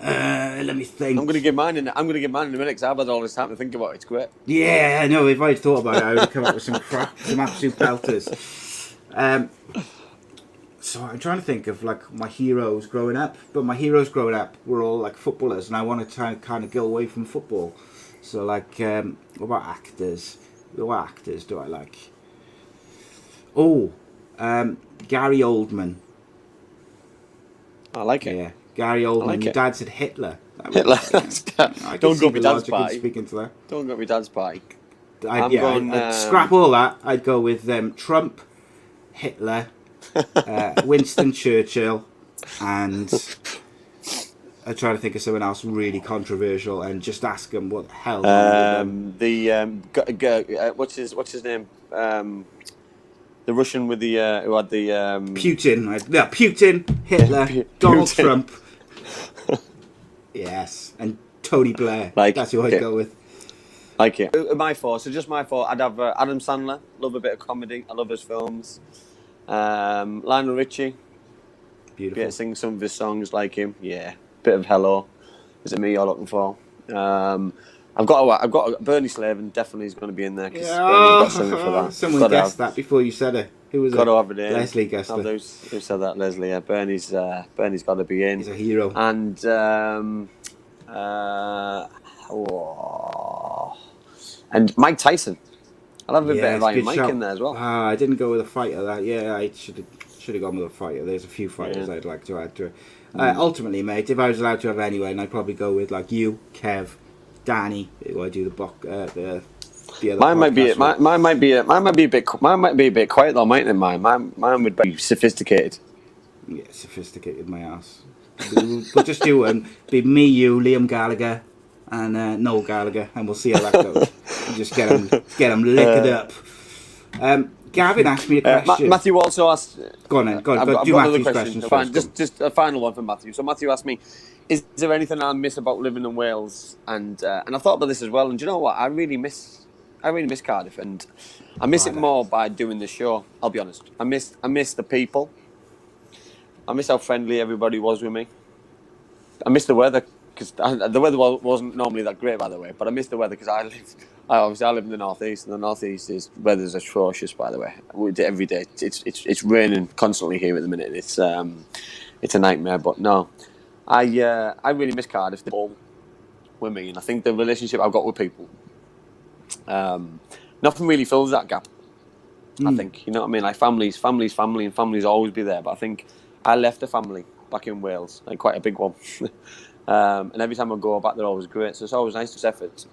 Let me think. I'm going to give mine in a minute because I've had all this time to think about it. It's great. Yeah, I know. If I'd thought about it, I would have come up with some absolute belters. So I'm trying to think of my heroes growing up. But my heroes growing up were all footballers, and I want to kind of go away from football. So what about actors? What actors do I like? Oh, Gary Oldman. I like it. Yeah. Gary Oldman. Your dad said Hitler. Hitler. Don't go with dad's party. Speaking to that. Don't go with dad's party. I'd scrap all that. I'd go with Trump, Hitler, Winston Churchill, and I'd try to think of someone else really controversial and just ask them what the hell. What's his name? The Russian with the who had the Putin. Putin, Hitler, Donald Trump. Yes, and Tony Blair. That's who I'd go with. Like it. My four. So just my four. I'd have Adam Sandler. Love a bit of comedy. I love his films. Lionel Richie. Beautiful. Yeah, sing some of his songs like him. Yeah. Bit of Hello. Is it me you're looking for? I've got Bernie Slavin. Definitely is going to be in there. Bernie's got something for that. Someone guessed that before you said it. Who was it? Got to have it in. Leslie guessed it. Who said that? Leslie. Yeah, Bernie's got to be in. He's a hero. And and Mike Tyson. I'll have a bit of Ryan Mike in there as well. I didn't go with a fighter. I should have gone with a fighter. There's a few fighters I'd like to add to it. Ultimately, mate, if I was allowed to have anyone, I'd probably go with you, Kev, Danny, who I do the other. Mine might be a bit quiet though, mightn't it? Mine would be sophisticated. Yeah, sophisticated my ass. We'll just do one. Be me, you, Liam Gallagher, and Noel Gallagher, and we'll see how that goes. And just get them liquored up. Gavin asked me a question. Matthew also asked. Go on then. Do Matthew's questions first. Just a final one for Matthew. So Matthew asked me, "Is there anything I miss about living in Wales?" And I thought about this as well. And do you know what? I really miss Cardiff, and I miss it more by doing the show. I'll be honest. I miss the people. I miss how friendly everybody was with me. I miss the weather, because the weather wasn't normally that great, by the way. But I miss the weather because I live in the northeast, and the northeast weather's atrocious, by the way. Every day it's raining constantly here at the minute. It's a nightmare. But no, I really miss Cardiff. All with me, and I think the relationship I've got with people, nothing really fills that gap. I think, you know what I mean. Like family's family, and family's always be there. But I think I left a family back in Wales, like quite a big one. And every time I go back, they're always great. So it's always nice to effort,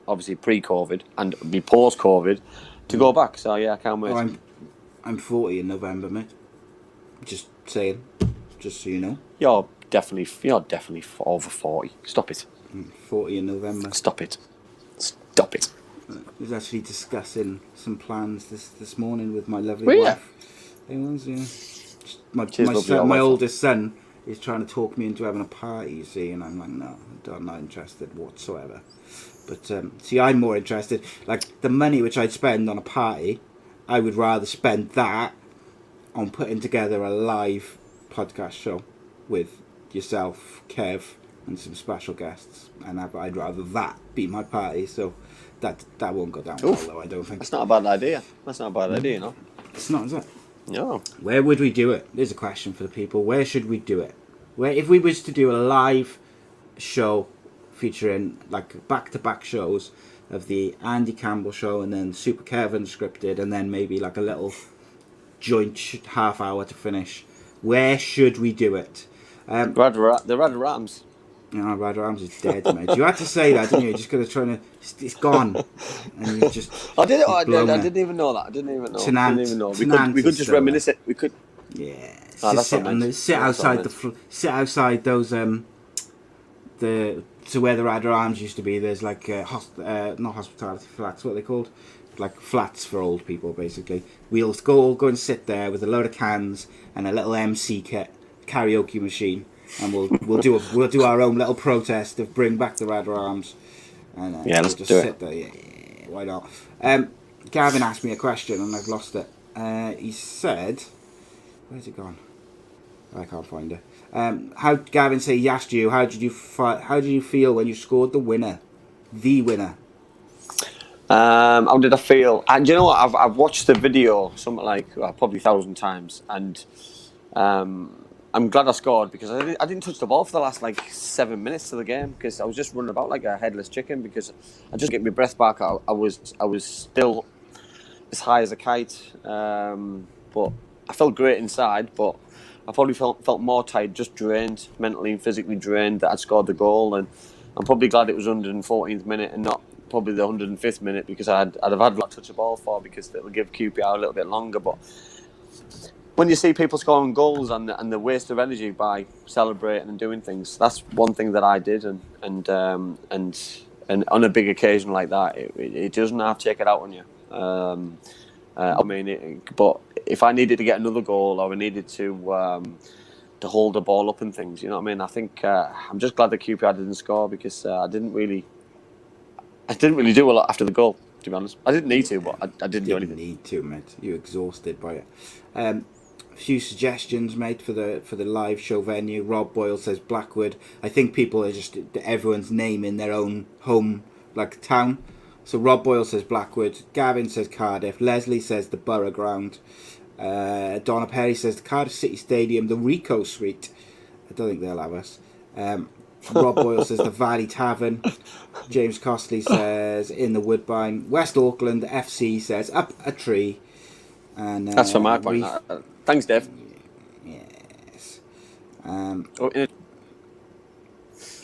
obviously pre-COVID and be post-COVID, to go back. So yeah, I can't wait. Oh, I'm 40 in November, mate. Just saying, just so you know. You're definitely over 40. Stop it. 40 in November. Stop it. I was actually discussing some plans this morning with my lovely wife. My oldest son is trying to talk me into having a party, you see, and I'm like, no, I'm not interested whatsoever. But see, I'm more interested. Like the money which I'd spend on a party, I would rather spend that on putting together a live podcast show with yourself, Kev, and some special guests, and I'd rather that be my party. So that won't go down well, though, I don't think. That's not a bad idea. You know. It's not, is it? No. Where would we do it? There's a question for the people. Where should we do it? Where, if we was to do a live show featuring like back-to-back shows of the Andy Campbell show and then Super Kevin scripted and then maybe like a little joint half hour to finish, where should we do it? The Red Rams. No, Rad Rams is dead, mate. You had to say that, didn't you? You're just going to try to... It's gone. And you just... I didn't even know that. I didn't even know. We could just reminisce it. We could... Yeah, That's sit outside those to where the Radar Arms used to be. There's like not hospitality flats, what are they called? Like flats for old people, basically. We'll go and sit there with a load of cans and a little MC kit, karaoke machine, and we'll do our own little protest of bring back the Radar Arms. And let's just do sit it. there. Yeah, why not? Gavin asked me a question and I've lost it. He said, "Where's it gone? I can't find it." How Gavin say he asked you, how did you feel when you scored the winner? How did I feel? And you know what? I've watched the video something like probably 1,000 times, and I'm glad I scored because I didn't touch the ball for the last 7 minutes of the game because I was just running about like a headless chicken because I just get my breath back. I was still as high as a kite, but I felt great inside. But I probably felt more tired, just drained, mentally and physically drained that I'd scored the goal, and I'm probably glad it was 114th minute and not probably the 105th minute because I'd have had a lot to touch the ball for because it'll give QPR a little bit longer. But when you see people scoring goals and the waste of energy by celebrating and doing things, that's one thing that I did, and on a big occasion like that, it doesn't have to take it out on you. But if I needed to get another goal or I needed to hold the ball up and things, you know what I mean? I think I'm just glad that QPR didn't score because I didn't really do a lot after the goal. To be honest, I didn't need to, but I didn't do anything. Need to, mate. You're exhausted by it. A few suggestions, mate, for the live show venue. Rob Boyle says Blackwood. I think people are just everyone's name in their own home town. So Rob Boyle says Blackwood. Gavin says Cardiff. Leslie says the Borough Ground. Donna Perry says the Cardiff City Stadium, the Rico Suite. I don't think they'll have us. Rob Boyle says the Valley Tavern. James Costley says in the Woodbine. West Auckland FC says up a tree. And that's from my point. Thanks, Dave. Yes.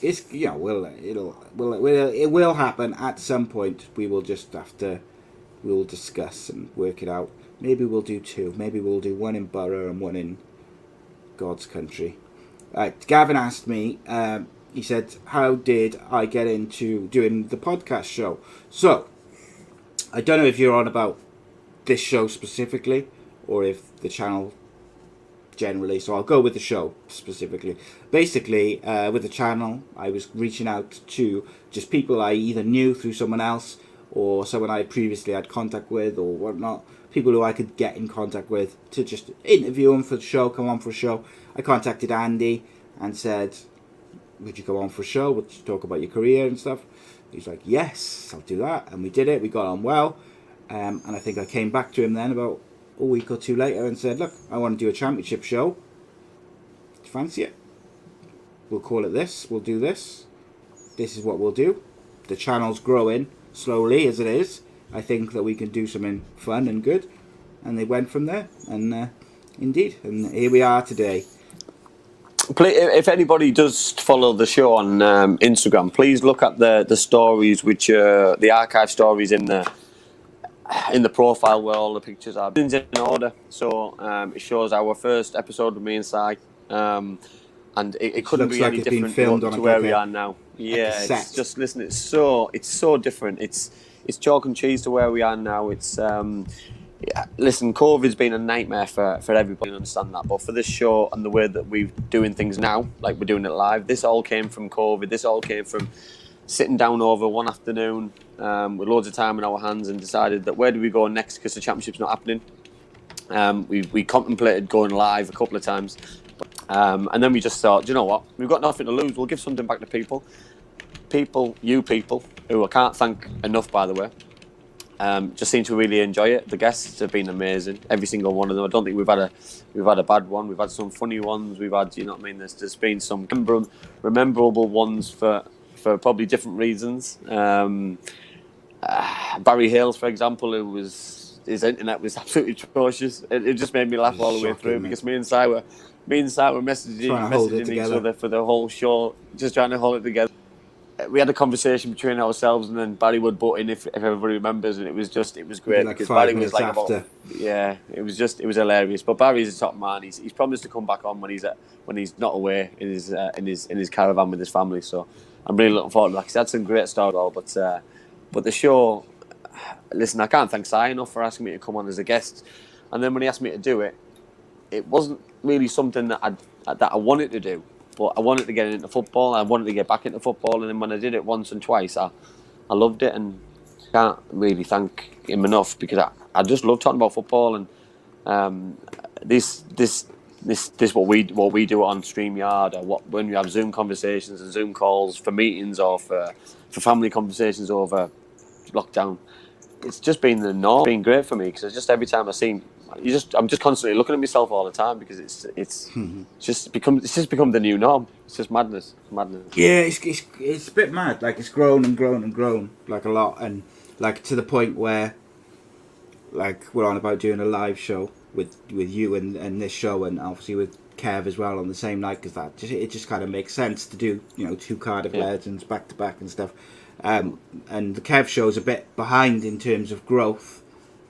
It's it will happen at some point. We will just we'll discuss and work it out. Maybe we'll do two. Maybe we'll do one in Borough and one in God's country. Gavin asked me. He said, "How did I get into doing the podcast show?" So, I don't know if you're on about this show specifically or if the channel generally. So I'll go with the show specifically. Basically, with the channel, I was reaching out to just people I either knew through someone else or someone I previously had contact with or whatnot. People who I could get in contact with to just interview them for the show, come on for a show. I contacted Andy and said, "Would you go on for a show? Would you talk about your career and stuff?" He's like, "Yes, I'll do that." And we did it. We got on well. And I think I came back to him then about a week or two later and said, "Look, I want to do a championship show. Do you fancy it? We'll call it this. We'll do this. This is what we'll do." The channel's growing slowly as it is. I think that we can do something fun and good. And they went from there. And indeed. And here we are today. If anybody does follow the show on Instagram, please look at the stories, which the archive stories in the profile where all the pictures are in order. So it shows our first episode with me and Si, and it couldn't be any different to where we are now. Yeah, it's just listen. It's so different. It's chalk and cheese to where we are now. It's listen, COVID's been a nightmare for everybody, I understand that. But for this show and the way that we're doing things now, like we're doing it live, this all came from COVID. This all came from sitting down over one afternoon with loads of time in our hands and decided that where do we go next because the championship's not happening. We contemplated going live a couple of times. And then we just thought, you know what? We've got nothing to lose. We'll give something back to people. You people, who I can't thank enough, by the way. Just seem to really enjoy it. The guests have been amazing, every single one of them. I don't think we've had a bad one. We've had some funny ones. We've had, you know what I mean. There's been some rememberable ones for probably different reasons. Barry Hales, for example, his internet was absolutely atrocious. It just made me laugh all the way through because me and Si were messaging each other for the whole show, just trying to hold it together. we had a conversation between ourselves, and then Barry would butt in if everybody remembers, and it was great like because 5 Barry minutes was like after. it was hilarious. But Barry's a top man. He's promised to come back on when he's not away in his caravan with his family. So I'm really looking forward to that. He's had some great start all, but the show. Listen, I can't thank Si enough for asking me to come on as a guest, and then when he asked me to do it, it wasn't really something that I wanted to do. But I wanted to get into football. I wanted to get back into football, and then when I did it once and twice, I loved it, and can't really thank him enough because I just love talking about football. And this what we do on StreamYard, or when we have Zoom conversations and Zoom calls for meetings or for family conversations over lockdown. It's just been the norm. It's been great for me because it's just every time I see him, I'm just constantly looking at myself all the time because it's just become the new norm. It's just madness. Yeah, it's a bit mad. Like it's grown and grown and grown like a lot, and like to the point where like we're on about doing a live show with you and this show, and obviously with Kev as well on the same night because it just kind of makes sense to do 2 Cardiff legends back to back and stuff. And the Kev show's a bit behind in terms of growth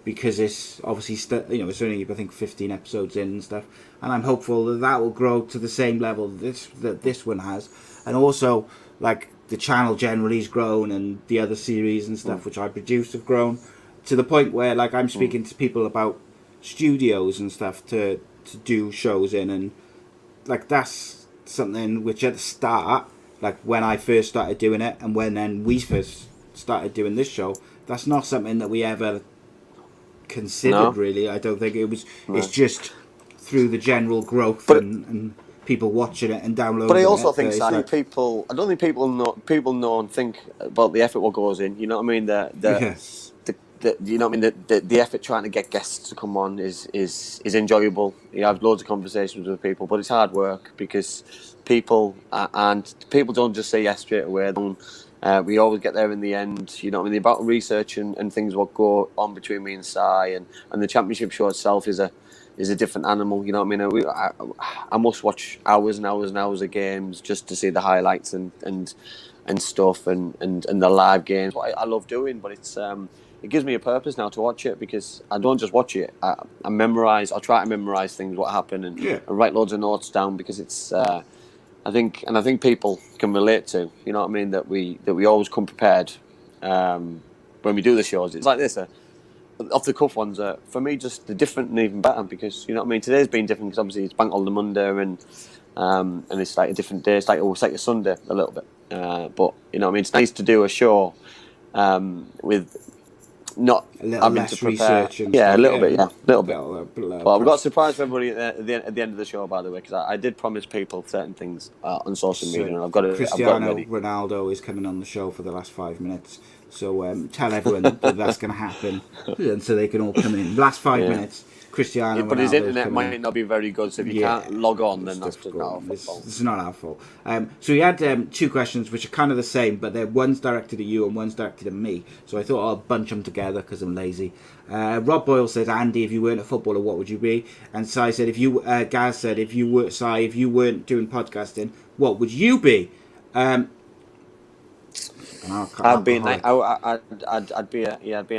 because it's obviously it's only I think 15 episodes in and stuff, and I'm hopeful that will grow to the same level that this one has, and also like the channel generally has grown and the other series and stuff which I produce have grown to the point where like I'm speaking to people about studios and stuff to do shows in, and like that's something which at the start, like when I first started doing it and when we first started doing this show, that's not something that we ever considered really. I don't think it was. No. It's just through the general growth and people watching it and downloading it. But I also think I don't think people know and think about the effort what goes in. You know what I mean? You know what I mean? The effort trying to get guests to come on is enjoyable. You have loads of conversations with people, but it's hard work because people don't just say yes straight away. We always get there in the end. You know what I mean? About research and things what go on between me and Si, and the championship show itself is a different animal. You know what I mean? I must watch hours and hours and hours of games just to see the highlights and stuff and the live games. What I love doing, but it gives me a purpose now to watch it because I don't just watch it. I try to memorize things, what happened, and write loads of notes down because it's. I think people can relate to. You know what I mean? That we always come prepared when we do the shows. It's like this. Off the cuff ones are for me just the different and even better because you know what I mean. Today's been different because obviously it's Bank Holiday Monday and it's like a different day. It's like a Sunday a little bit. But you know what I mean. It's nice to do a show with. Not having to prepare. Research and stuff, a little bit. But I've got a surprise for everybody at the end of the show, by the way, because I did promise people certain things on social media, and I've got it. Cristiano Ronaldo is coming on the show for the last 5 minutes, so tell everyone that's going to happen, and so they can all come in. Last 5 minutes. Cristiano but his internet might not be very good, so if you can't log on, then that's just not our fault. It's not our fault. So we had 2 questions which are kind of the same, but one's directed at you and one's directed at me. So I thought I'll bunch them together because I'm lazy. Rob Boyle says, Andy, if you weren't a footballer, what would you be? And Si said, Gaz said, if you weren't doing podcasting, what would you be? I'd be a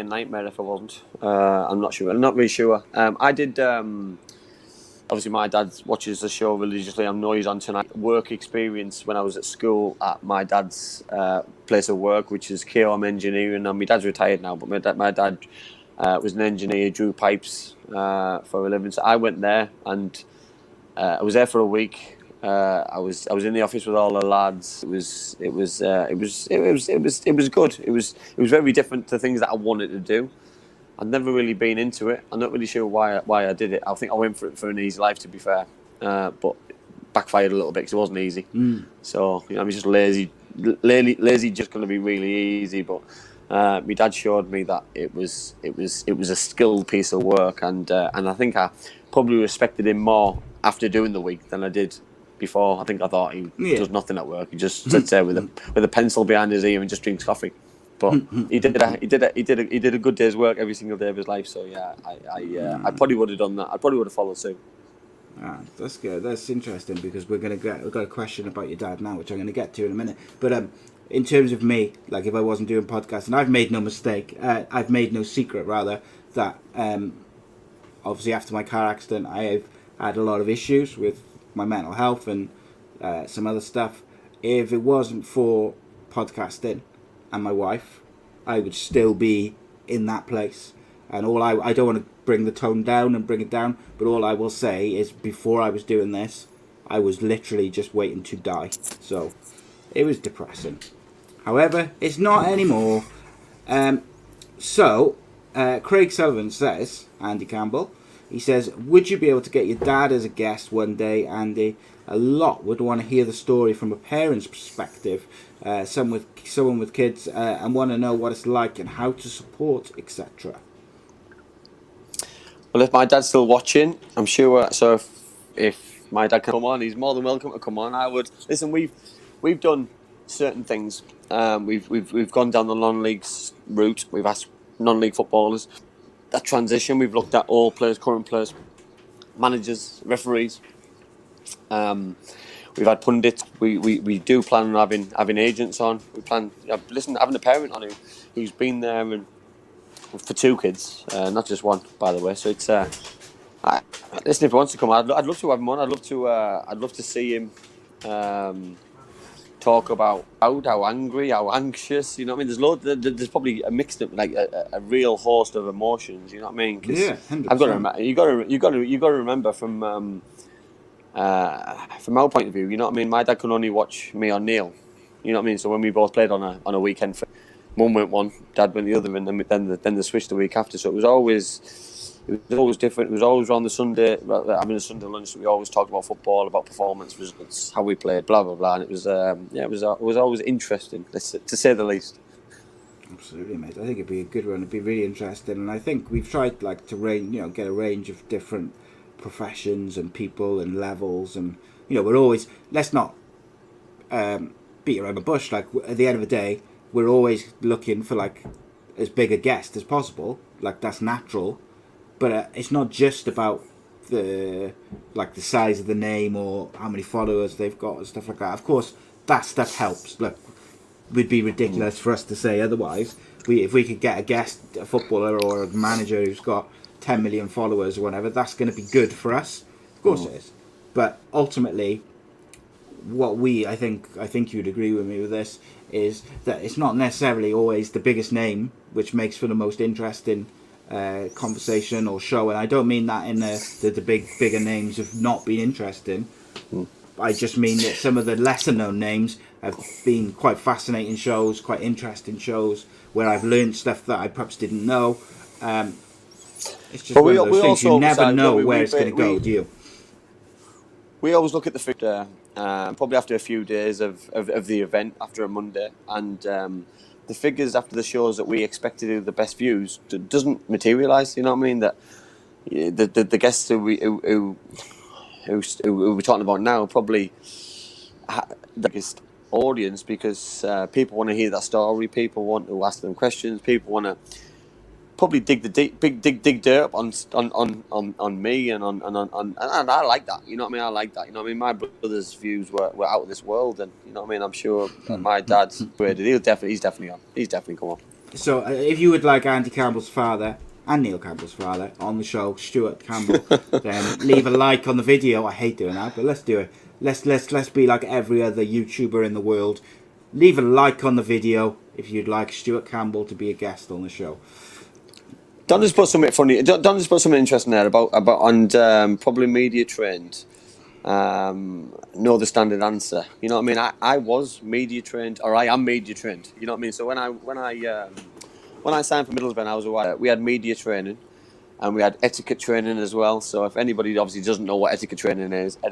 nightmare if I wasn't. I'm not sure. I'm not really sure. I did. Obviously, my dad watches the show religiously. I know he's on tonight. Work experience when I was at school at my dad's place of work, which is KOM Engineering. And my dad's retired now, but my dad was an engineer, drew pipes for a living. So I went there, and I was there for a week. I was in the office with all the lads. It was good. It was very different to things that I wanted to do. I'd never really been into it. I'm not really sure why I did it. I think I went for it for an easy life, to be fair, but backfired a little bit because it wasn't easy. So I'm just lazy. Just going to be really easy. But my dad showed me that it was a skilled piece of work, and I think I probably respected him more after doing the week than I did before. I thought he does nothing at work. He just sits there with a pencil behind his ear and just drinks coffee. But he did a good day's work every single day of his life. So yeah, I probably would have done that. I probably would have followed suit. That's good. That's interesting because we've got a question about your dad now, which I'm going to get to in a minute. But in terms of me, like if I wasn't doing podcasts, and I've made no mistake, I've made no secret rather that obviously after my car accident I've had a lot of issues with my mental health and some other stuff. If it wasn't for podcasting and my wife, I would still be in that place. And I don't want to bring the tone down and bring it down, but all I will say is before I was doing this, I was literally just waiting to die. So it was depressing. However, it's not anymore. Craig Sullivan says, Andy Campbell, he says, would you be able to get your dad as a guest one day, Andy? A lot would want to hear the story from a parent's perspective, someone with kids, and want to know what it's like and how to support, etc. Well, if my dad's still watching, I'm sure. So if my dad can come on, he's more than welcome to come on. I would listen. We've done certain things. We've gone down the non-leagues route. We've asked non-league footballers that transition. We've looked at all players, current players, managers, referees. We've had pundits. We do plan on having agents on. We plan having a parent on who's been there and for two kids, not just one, by the way. So it's listen, if he wants to come, I'd love to have him on. I'd love to see him talk about how angry, how anxious. You know what I mean? There's probably a mixed up, like a real host of emotions. You know what I mean? 'Cause yeah, 100%. I've got to remember. You got to remember from our point of view. You know what I mean? My dad could only watch me on Neil. You know what I mean? So when we both played on a weekend, Mum went one, Dad went the other, and then they switched the week after. So it was always different. It was always on the Sunday, having a Sunday lunch. We always talked about football, about performance results, how we played, blah blah blah. And it was it was always interesting, to say the least. Absolutely, mate. I think it'd be a good one. It'd be really interesting, and I think we've tried to get a range of different professions and people and levels, and we're always, let's not beat around the bush. Like at the end of the day, we're always looking for as big a guest as possible. Like that's natural, but it's not just about the size of the name or how many followers they've got and stuff like that. Of course, that stuff helps. Look, would be ridiculous for us to say otherwise. If we could get a guest, a footballer or a manager who's got 10 million followers or whatever, that's going to be good for us. Of course it is. But ultimately, what I think you'd agree with me with this, is that it's not necessarily always the biggest name which makes for the most interesting conversation or show. And I don't mean that in the bigger names have not been interesting. I just mean that some of the lesser known names have been quite fascinating shows, quite interesting shows, where I've learned stuff that I perhaps didn't know. It's just one of those things you never know where it's going to go, do you? We always look at the figure probably after a few days of the event, after a Monday, and the figures after the shows that we expect to do the best views doesn't materialise. You know what I mean? That the guests who we're talking about now probably the biggest audience, because people want to hear that story. People want to ask them questions. People want to probably dig dirt up on me and I like that. You know what I mean? I like that. You know what I mean? My brother's views were out of this world, and you know what I mean? I'm sure my dad's graded. He's definitely on. He's definitely come on. So if you would like Andy Campbell's father and Neil Campbell's father on the show, Stuart Campbell, then leave a like on the video. I hate doing that, but let's do it. Let's be like every other YouTuber in the world. Leave a like on the video if you'd like Stuart Campbell to be a guest on the show. Don just put something funny. Don just put something interesting there about probably media trained. Know the standard answer. You know what I mean? I was media trained, or I am media trained. You know what I mean? So when I signed for Middlesbrough, I was aware we had media training, and we had etiquette training as well. So if anybody obviously doesn't know what etiquette training is that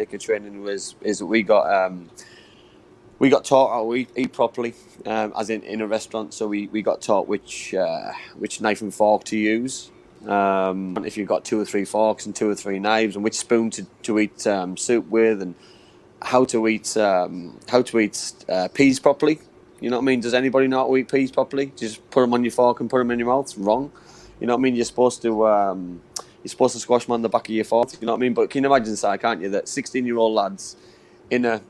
we got taught how to eat properly, as in a restaurant. So we got taught which knife and fork to use. If you've got 2 or 3 forks and 2 or 3 knives, and which spoon to eat soup with, and how to eat peas properly. You know what I mean? Does anybody know how to eat peas properly? Just put them on your fork and put them in your mouth? Wrong. You know what I mean? You're supposed to squash them on the back of your fork. You know what I mean? But can you imagine, Si, can't you, that 16-year-old lads in a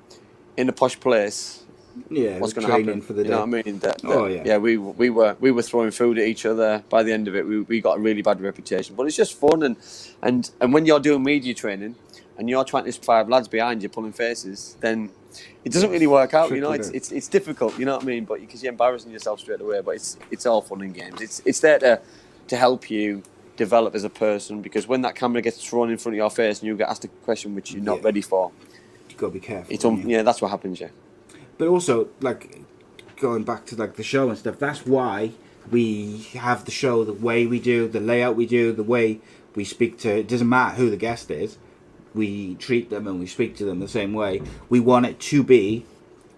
posh place what's going to happen for the day. You know what I mean? We were throwing food at each other. By the end of it, we got a really bad reputation. But it's just fun, and when you're doing media training and you're 25 lads behind you pulling faces, then it doesn't really work out. You know, it's difficult. You know what I mean? But because you're embarrassing yourself straight away. But it's all fun and games. It's there to help you develop as a person, because when that camera gets thrown in front of your face and you get asked a question which you're not ready for, you've got to be careful. That's what happens. But also, like, going back to like the show and stuff, that's why we have the show the way we do, the layout we do, the way we speak to. It doesn't matter who the guest is, we treat them and we speak to them the same way. We want it to be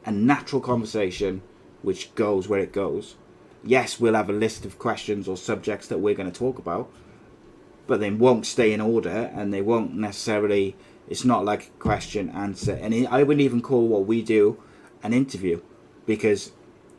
a natural conversation which goes where it goes. Yes, we'll have a list of questions or subjects that we're going to talk about, but they won't stay in order, and they won't necessarily. It's not like a question answer, and I wouldn't even call what we do an interview, because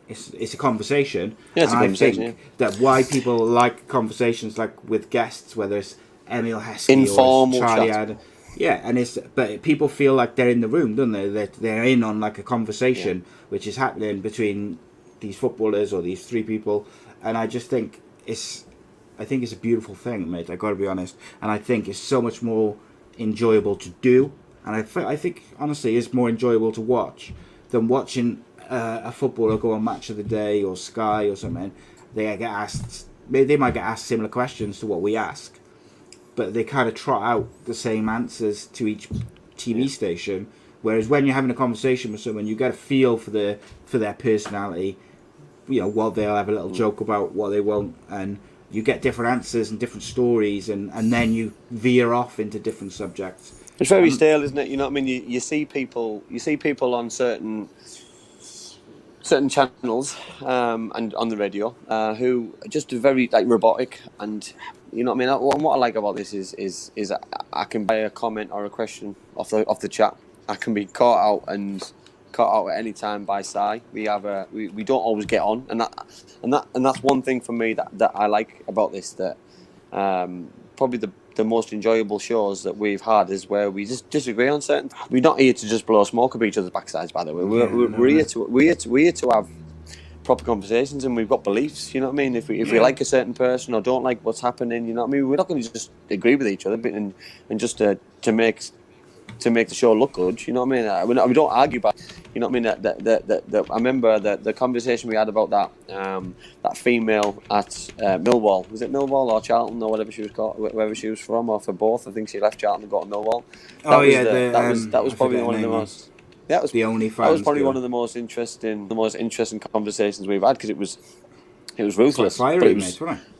it's a conversation. Yeah, it's a conversation. I think that why people like conversations like with guests, whether it's Emil Heskey informal or Charlie chat. Adam. Yeah, but people feel like they're in the room, don't they? They're in on like a conversation which is happening between these footballers or these three people, and I just think it's a beautiful thing, mate. I got to be honest, and I think it's so much more enjoyable to do, and I think honestly it's more enjoyable to watch than watching a footballer go on Match of the Day or Sky or something. They might get asked similar questions to what we ask, but they kind of trot out the same answers to each TV station. Whereas when you're having a conversation with someone, you get a feel for their personality. You know, what they'll have a little joke about, what they won't, and you get different answers and different stories, and then you veer off into different subjects. It's very stale, isn't it? You know what I mean? You see people on certain channels and on the radio who are just very like robotic, and you know what I mean. What I like about this is I can buy a comment or a question off the chat. I can be caught out at any time by Si. We don't always get on, and that's one thing for me that I like about this. That probably the most enjoyable shows that we've had is where we just disagree on certain. We're not here to just blow smoke up each other's backsides, by the way. We're here to have proper conversations, and we've got beliefs. You know what I mean? If we like a certain person or don't like what's happening, you know what I mean. We're not going to just agree with each other, and just to make the show look good. You know what I mean? We don't argue about. You know what I mean? That I remember the conversation we had about that female at Millwall. Was it Millwall or Charlton or whatever she was called, wherever she was from, or for both? I think she left Charlton and got to Millwall. That was probably one of the most. Yeah, that was the only. That was probably one of the most interesting conversations we've had, because it was ruthless, fiery,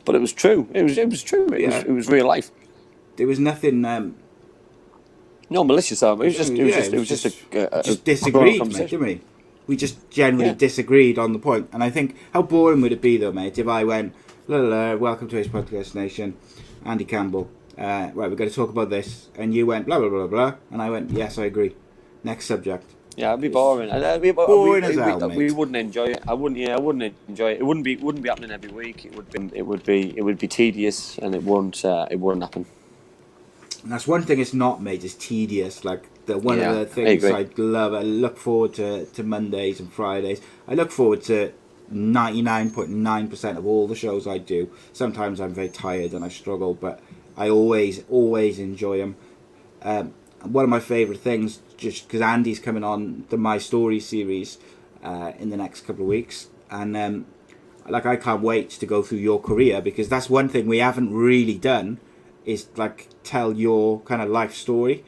but it was true. It was true. It was real life. There was nothing. No malicious argument. It was just disagreed, mate, didn't we? We just generally disagreed on the point. And I think, how boring would it be though, mate, if I went, welcome to Ace Podcast Nation, Andy Campbell. Right, we're going to talk about this, and you went blah blah blah blah, and I went, yes, I agree. Next subject. Yeah, it'd be boring. Boring as hell, mate. We wouldn't enjoy it. I wouldn't enjoy it. It wouldn't be happening every week. It would be tedious, and it wouldn't happen. And that's one thing it's not, mate, is tedious. Like, one of the things I love, I look forward to Mondays and Fridays. I look forward to 99.9% of all the shows I do. Sometimes I'm very tired and I struggle, but I always enjoy them. One of my favourite things, just because Andy's coming on the My Story series in the next couple of weeks, and I can't wait to go through your career, because that's one thing we haven't really done, is like tell your kind of life story,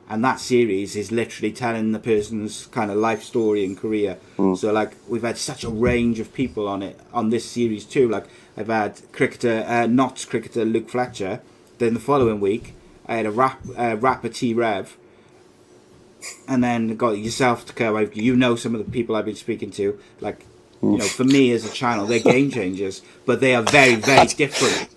and that series is literally telling the person's kind of life story and career. So like, we've had such a range of people on this series too. Like, I've had Notts cricketer Luke Fletcher. Then the following week I had a rapper T-Rev, and then got yourself to come. You know some of the people I've been speaking to, like, you know, for me as a channel, they're game changers, but they are very, very different.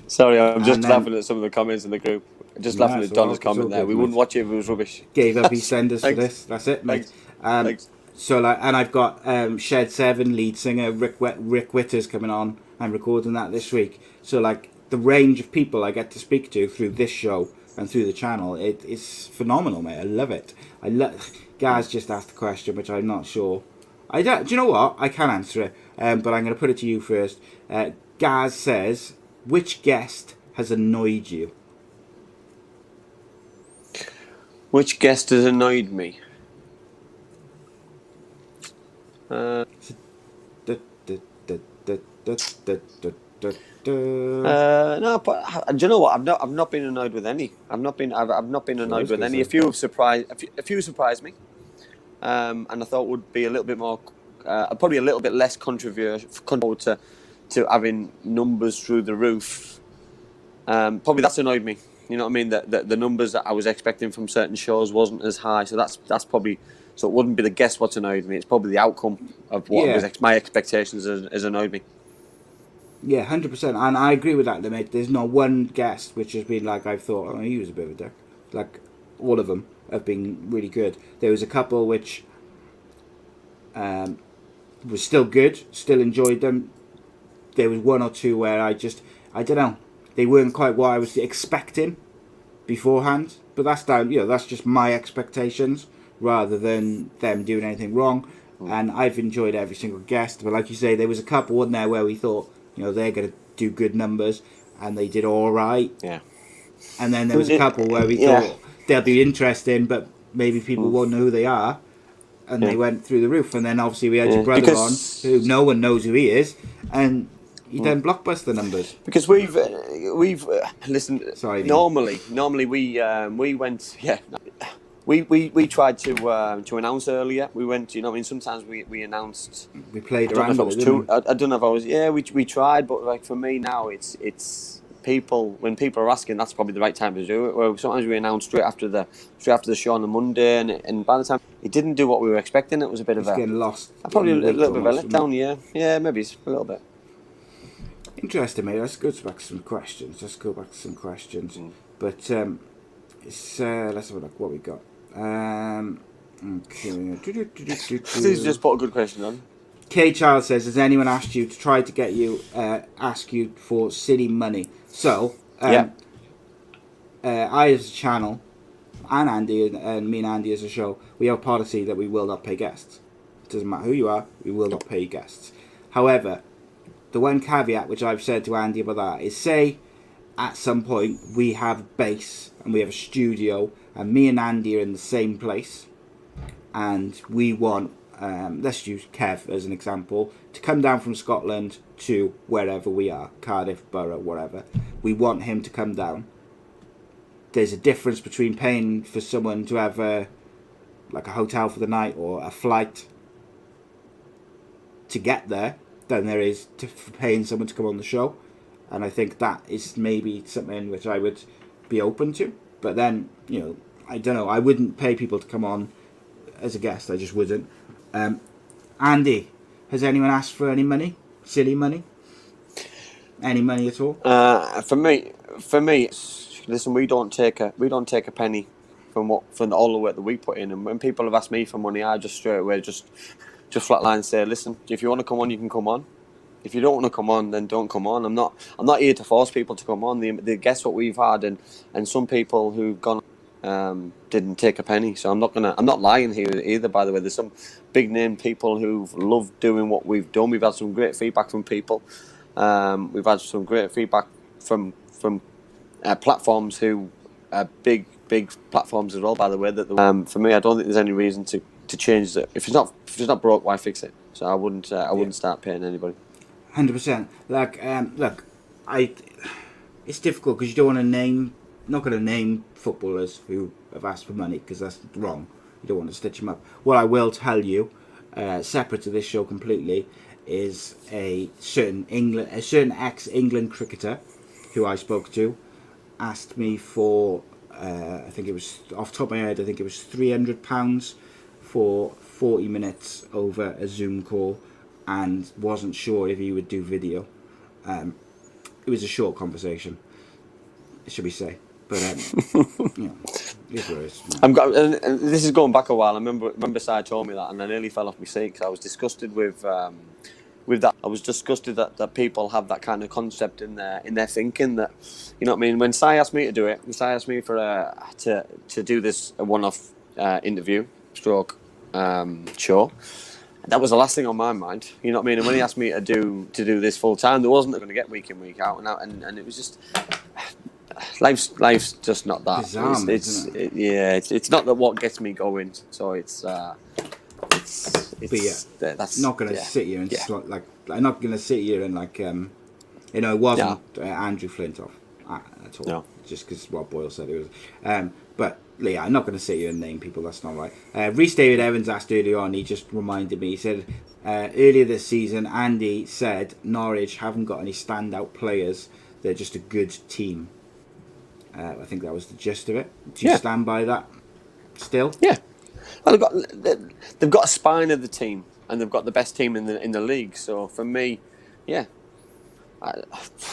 Sorry, I'm just laughing at some of the comments in the group. Just laughing at Donna's comment there. We wouldn't watch it if it was rubbish. Gave up EastEnders for this. That's it, mate. Thanks. So like, and I've got Shed 7 lead singer Rick Witter's coming on. I'm recording that this week. So like, the range of people I get to speak to through this show and through the channel, it's phenomenal, mate. I love it. Gaz just asked a question, which I'm not sure. Do you know what? I can answer it, but I'm going to put it to you first. Gaz says, which guest has annoyed you? Which guest has annoyed me? No, but do you know what? I've not been annoyed with any. I've not been annoyed with any. A few surprised me, and I thought would be a little bit more, probably a little bit less controversial to having numbers through the roof. Probably that's annoyed me. You know what I mean? That the numbers that I was expecting from certain shows wasn't as high. So that's probably. So it wouldn't be the guess what's annoyed me. It's probably the outcome of what was my expectations has annoyed me. Yeah, 100%. And I agree with that, mate. There's not one guest which has been like, I've thought, oh, he was a bit of a dick. Like, all of them have been really good. There was a couple which was still good, still enjoyed them. There was one or two where I don't know, they weren't quite what I was expecting beforehand. But that's down, that's just my expectations rather than them doing anything wrong. And I've enjoyed every single guest. But like you say, there was a couple, wasn't there, where we thought, they're going to do good numbers, and they did all right. Yeah. And then there was a couple where we thought they'll be interesting, but maybe people won't know who they are. And they went through the roof. And then obviously we had your brother on, who no one knows who he is, and he done blockbuster numbers. Because we've listened. Sorry. Normally we went. Yeah. We tried to announce earlier. We went, sometimes we announced. We played around. I don't know if I was. Yeah, we tried, but like for me now, it's people. When people are asking, that's probably the right time to do it. Well, sometimes we announce straight after the show on the Monday, and by the time it didn't do what we were expecting, it was a bit of getting lost. Probably a little bit of a letdown. Yeah, maybe it's a little bit. Interesting, mate. Let's go back to some questions. But let's have a look what we got. Okay. Please just put a good question on. K Child says, has anyone asked you to try to get you ask you for silly money? So I as a channel, and Andy and me and Andy as a show, we have a policy that we will not pay guests. It doesn't matter who you are, we will not pay guests. However, the one caveat which I've said to Andy about that is, say at some point we have base and we have a studio and me and Andy are in the same place and we want, let's use Kev as an example, to come down from Scotland to wherever we are, Cardiff, Boro, whatever. We want him to come down. There's a difference between paying for someone to have a hotel for the night or a flight to get there than there is for paying someone to come on the show. And I think that is maybe something which I would be open to. But then, I don't know. I wouldn't pay people to come on as a guest. I just wouldn't. Andy, has anyone asked for any money? Silly money? Any money at all? For me, listen, we don't take a penny from all the work that we put in. And when people have asked me for money, I just straight away just flatline say, listen, if you want to come on, you can come on. If you don't want to come on, then don't come on. I'm not here to force people to come on. The guess what we've had, and some people who've gone didn't take a penny. So I'm not lying here either. By the way, there's some big name people who've loved doing what we've done. We've had some great feedback from people. We've had some great feedback from platforms who are big platforms as well. By the way, that for me, I don't think there's any reason to change that. If it's not broke, why fix it? So I wouldn't start paying anybody. 100%. Look, it's difficult because you don't want to not going to name footballers who have asked for money because that's wrong. You don't want to stitch them up. What I will tell you, separate to this show completely, is a certain ex-England cricketer who I spoke to asked me for, I think it was, off the top of my head, I think it was £300 for 40 minutes over a Zoom call, and wasn't sure if he would do video. It was a short conversation, should we say? But it's what it is. And this is going back a while. I remember Si told me that, and I nearly fell off my seat because I was disgusted with with that. I was disgusted that people have that kind of concept in their thinking. That, you know what I mean. When Si asked me to do it, when Si asked me for to do this a one-off interview stroke show, that was the last thing on my mind. You know what I mean. And when he asked me to do this full time, there wasn't going to get week in week out, and it was just. Life's just not that. Bizarre, it's not that what gets me going. So it's but yeah, that's not going to sit here and like I'm not going to sit here and like it wasn't Andrew Flintoff at all. No. Just because what Boyle said it was. But yeah, I'm not going to sit here and name people. That's not right. Rhys David Evans asked earlier on. He just reminded me. He said earlier this season, Andy said Norwich haven't got any standout players. They're just a good team. I think that was the gist of it. Do you stand by that still? Yeah. Well, they've got a spine of the team, and they've got the best team in the league. So for me, yeah.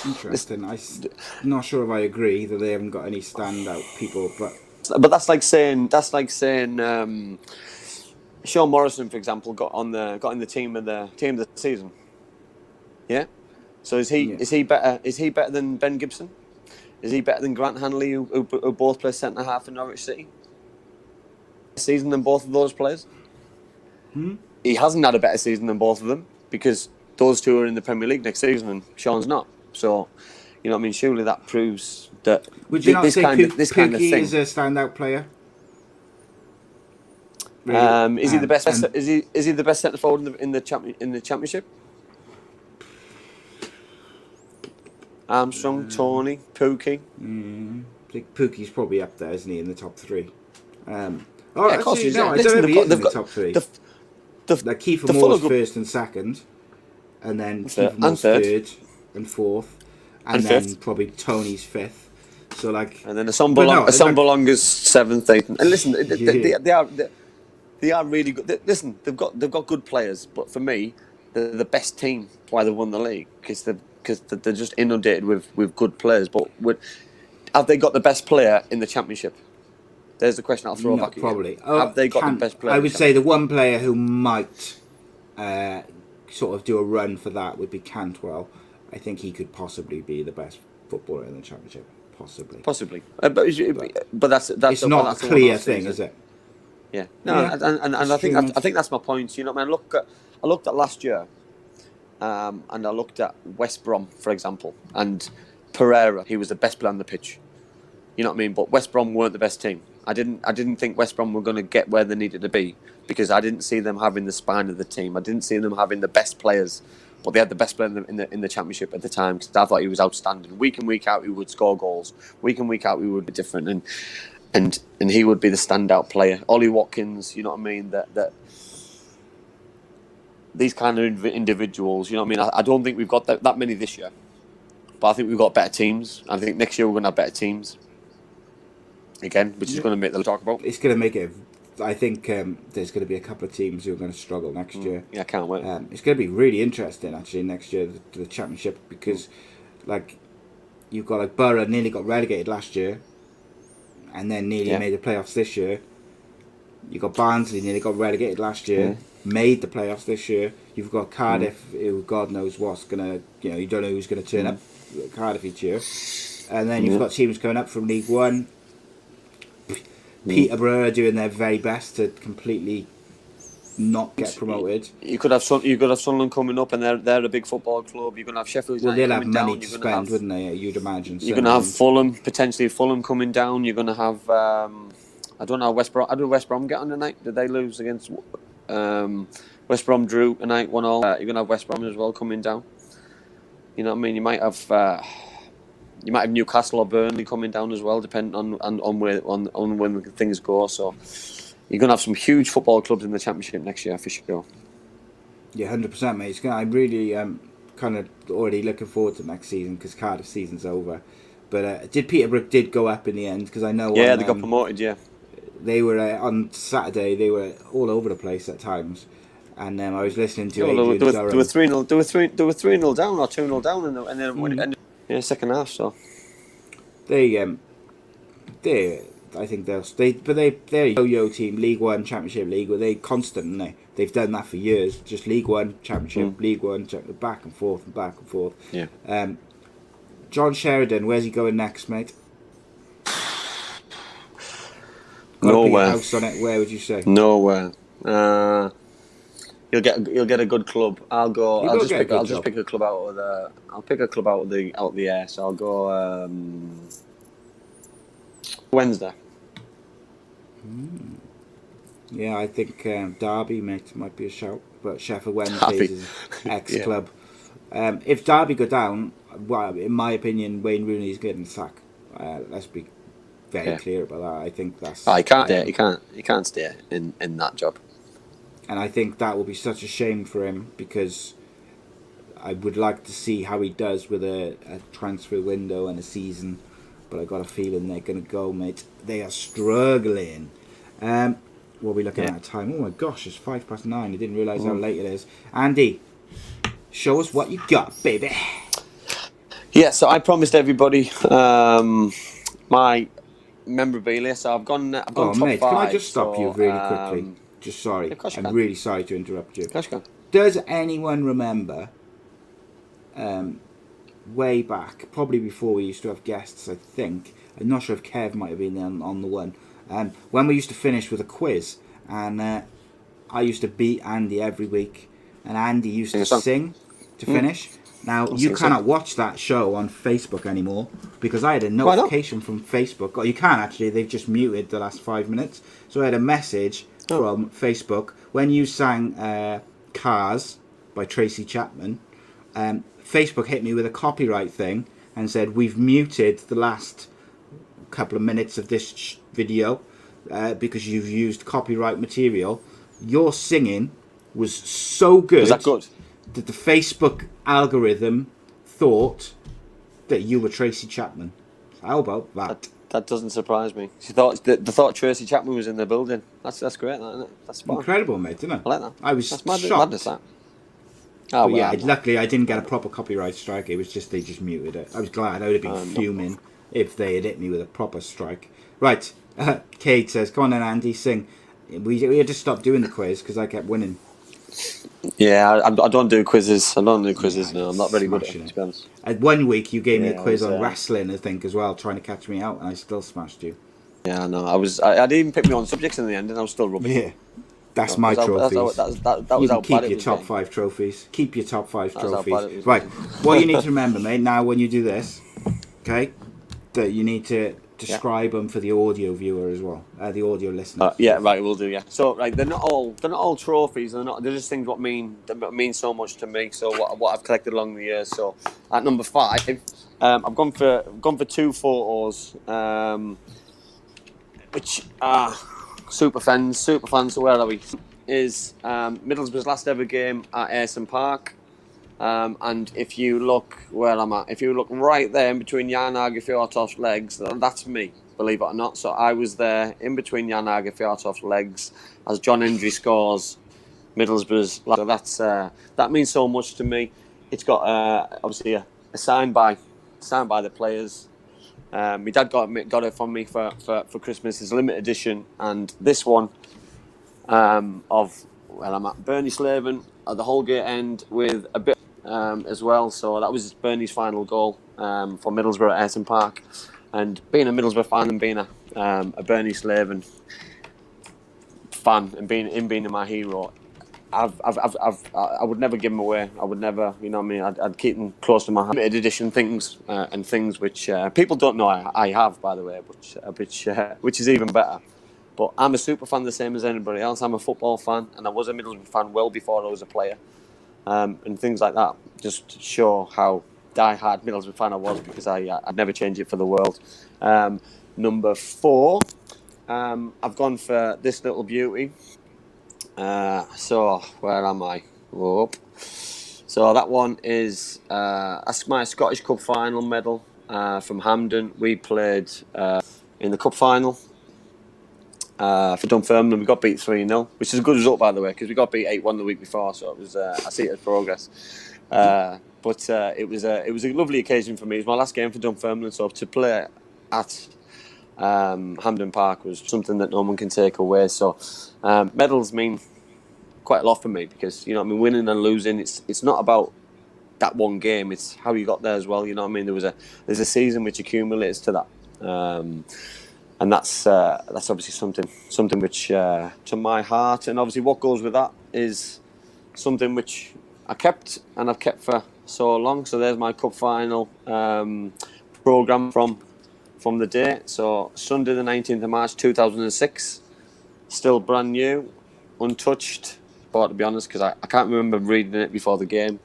Interesting. I'm not sure if I agree that they haven't got any standout people, but that's like saying Sean Morrison, for example, got in the team of the season. Yeah. So is he better than Ben Gibson? Is he better than Grant Hanley, who both play centre half in Norwich City? Season than both of those players? He hasn't had a better season than both of them because those two are in the Premier League next season and Sean's not. So, you know what I mean? Surely that proves that. Would you not say Pookie is a standout player? Really? Is he the best? Is he the best centre forward in the Championship? Armstrong, Tony, Pookie. I think Pookie's probably up there, isn't he, in the top three? Of course he's I don't know if he is in the top three. Kiefer Moore's first and second, and then Kiefer Moore's third and fourth, and then fifth. Probably Tony's fifth. So and then Assombalonga's seventh, eighth. And listen, they are really good. Listen, they've got good players, but for me, they're the best team. Why they won the league because they're just inundated with good players. But have they got the best player in the Championship? There's the question I'll throw back at you. Probably. Have they got the best player? I would say the one player who might sort of do a run for that would be Cantwell. I think he could possibly be the best footballer in the Championship. Possibly. But that's it's not a clear thing, is it? Yeah. No, yeah. And I think that's my point. You know, I looked at last year. And I looked at West Brom, for example, and Pereira. He was the best player on the pitch. You know what I mean? But West Brom weren't the best team. I didn't think West Brom were going to get where they needed to be because I didn't see them having the spine of the team. I didn't see them having the best players, but they had the best player in the Championship at the time because I thought he was outstanding. Week in, week out, he would score goals. Week in, week out, he would be different, and he would be the standout player. Ollie Watkins, you know what I mean? That these kind of individuals, you know what I mean? I don't think we've got that many this year, but I think we've got better teams. I think next year we're going to have better teams again, which is going to make the talk about. It's going to make it. I think there's going to be a couple of teams who are going to struggle next year. Yeah, I can't wait. It's going to be really interesting actually next year, the Championship, because you've got Borough nearly got relegated last year, and then nearly made the playoffs this year. You got Barnsley nearly got relegated last year, made the playoffs this year. You've got Cardiff, who God knows what's gonna, you don't know who's gonna turn up at Cardiff each year, and then you've got teams coming up from League One. Peterborough are doing their very best to completely not get promoted. You could have Sunderland coming up, and they're a big football club. You're gonna have Sheffield United. Well, they'll have money to spend, wouldn't they? You'd imagine. You're gonna have Fulham coming down. You're gonna have. I don't know West Brom. How did West Brom get on tonight? Did they lose against West Brom? Drew tonight, 1-1. You're gonna have West Brom as well coming down. You know what I mean? You might have Newcastle or Burnley coming down as well, depending on when things go. So you're gonna have some huge football clubs in the Championship next year for sure. Yeah, 100%, mate. I'm really kind of already looking forward to next season because Cardiff season's over. But Peterborough did go up in the end because I know. Yeah, they got promoted. Yeah. They were on Saturday. They were all over the place at times, and I was listening to Adrian Durham. They were 3-0. They were 3-0 down or 2-0 down, and then second half. So I think they're a yo-yo team, League One, Championship League. Were they constant? Aren't they? they've done that for years. Just League One, Championship, League One, back and forth and back and forth. Yeah. John Sheridan, where's he going next, mate? Nowhere. House on it. Where would you say? Nowhere. You'll get a good club. I'll just pick a club out of the. I'll pick a club out of the air. So I'll go Wednesday. Yeah, I think Derby, mate, might be a shout. But Sheffield Wednesday is ex-club. If Derby go down, well, in my opinion, Wayne Rooney's getting the sack. Let's be very clear about that. I think that's. He can't stay in that job. And I think that will be such a shame for him, because I would like to see how he does with a transfer window and a season. But I got a feeling they're going to go, mate. They are struggling. What are we looking at time? Oh my gosh, it's 9:05. I didn't realise how late it is. Andy, show us what you got, baby. Yeah, so I promised everybody my memorabilia. So I've gone top mate, 5. Can I just stop you really quickly? Just sorry. Yeah, I'm really sorry to interrupt you. Of course. Does anyone remember way back, probably before we used to have guests, I think, I'm not sure if Kev might have been there on the one, when we used to finish with a quiz, and I used to beat Andy every week, and Andy used to sing to finish. Now, you cannot watch that show on Facebook anymore, because I had a notification from Facebook. Oh, you can actually, they've just muted the last 5 minutes. So I had a message from Facebook when you sang Cars by Tracy Chapman. Facebook hit me with a copyright thing and said, we've muted the last couple of minutes of this video because you've used copyright material. Your singing was so good. Was that good? That the Facebook algorithm thought that you were Tracy Chapman. How about that? That doesn't surprise me. She thought they thought Tracy Chapman was in the building. That's great, isn't it? That's spot. Incredible, mate, isn't it? I like that. I was shocked. Madness, that. Oh, well, yeah, luckily I didn't get a proper copyright strike. It was just they just muted it. I was glad. I would have been fuming if they had hit me with a proper strike. Right, Kate says, "Come on then, Andy, sing." We had to stop doing the quiz because I kept winning. Yeah, I don't do quizzes. No, I'm not very good at it, to be honest. One week you gave me a quiz on wrestling, I think, as well, trying to catch me out, and I still smashed you. Yeah, I know. I didn't even pick me on subjects in the end, and I was still rubbish. Yeah. That's my trophies. That was how keep bad your it top was 5 trophies. Keep your top 5 That's how bad it trophies. was. Right. What you need to remember, mate, now when you do this, okay, that you need to describe them for the audio viewer as well, the audio listener. Yeah, right, we'll do. Yeah. So, right, they're not all trophies. They're just things that mean so much to me. So, what I've collected along the years. So, at number 5, I've gone for 2 photos, which are super fans. So, where are we? Is Middlesbrough's last ever game at A.C.E Park. And if you look where I'm at, if you look right there in between Jan Agerfjordtov's legs, that's me, believe it or not. So I was there in between Jan Agerfjordtov's legs as John Hendry scores Middlesbrough's. So that means so much to me. It's got obviously a signed by the players. My dad got it from me for Christmas. It's a limited edition, and this one of where I'm at, Bernie Slaven at the Holgate end with a bit as well. So that was Bernie's final goal for Middlesbrough at A.C.E Park. And being a Middlesbrough fan and being a Bernie Slaven fan and being my hero, I would never give him away. I would never, you know what I mean? I'd keep them close to my heart. Limited edition things and things which people don't know I have, by the way, which is even better. But I'm a super fan the same as anybody else. I'm a football fan, and I was a Middlesbrough fan well before I was a player. And things like that just to show how die-hard Middlesbrough fan I was, because I'd never change it for the world. Number 4, I've gone for this little beauty. So where am I? Whoop. So that one is that's my Scottish Cup final medal from Hampden. We played in the cup final for Dunfermline. We got beat 3-0, which is a good result, by the way, because we got beat 8-1 the week before. So it was I see it as progress. But it was a lovely occasion for me. It was my last game for Dunfermline, so to play at Hampden Park was something that no one can take away. So medals mean quite a lot for me because, you know what I mean, winning and losing, it's not about that one game, it's how you got there as well, you know what I mean? There's a season which accumulates to that. And that's obviously something which to my heart, and obviously what goes with that is something which I kept and I've kept for so long. So there's my cup final programme from the day. So Sunday the 19th of March 2006, still brand new, untouched, but to be honest, because I can't remember reading it before the game.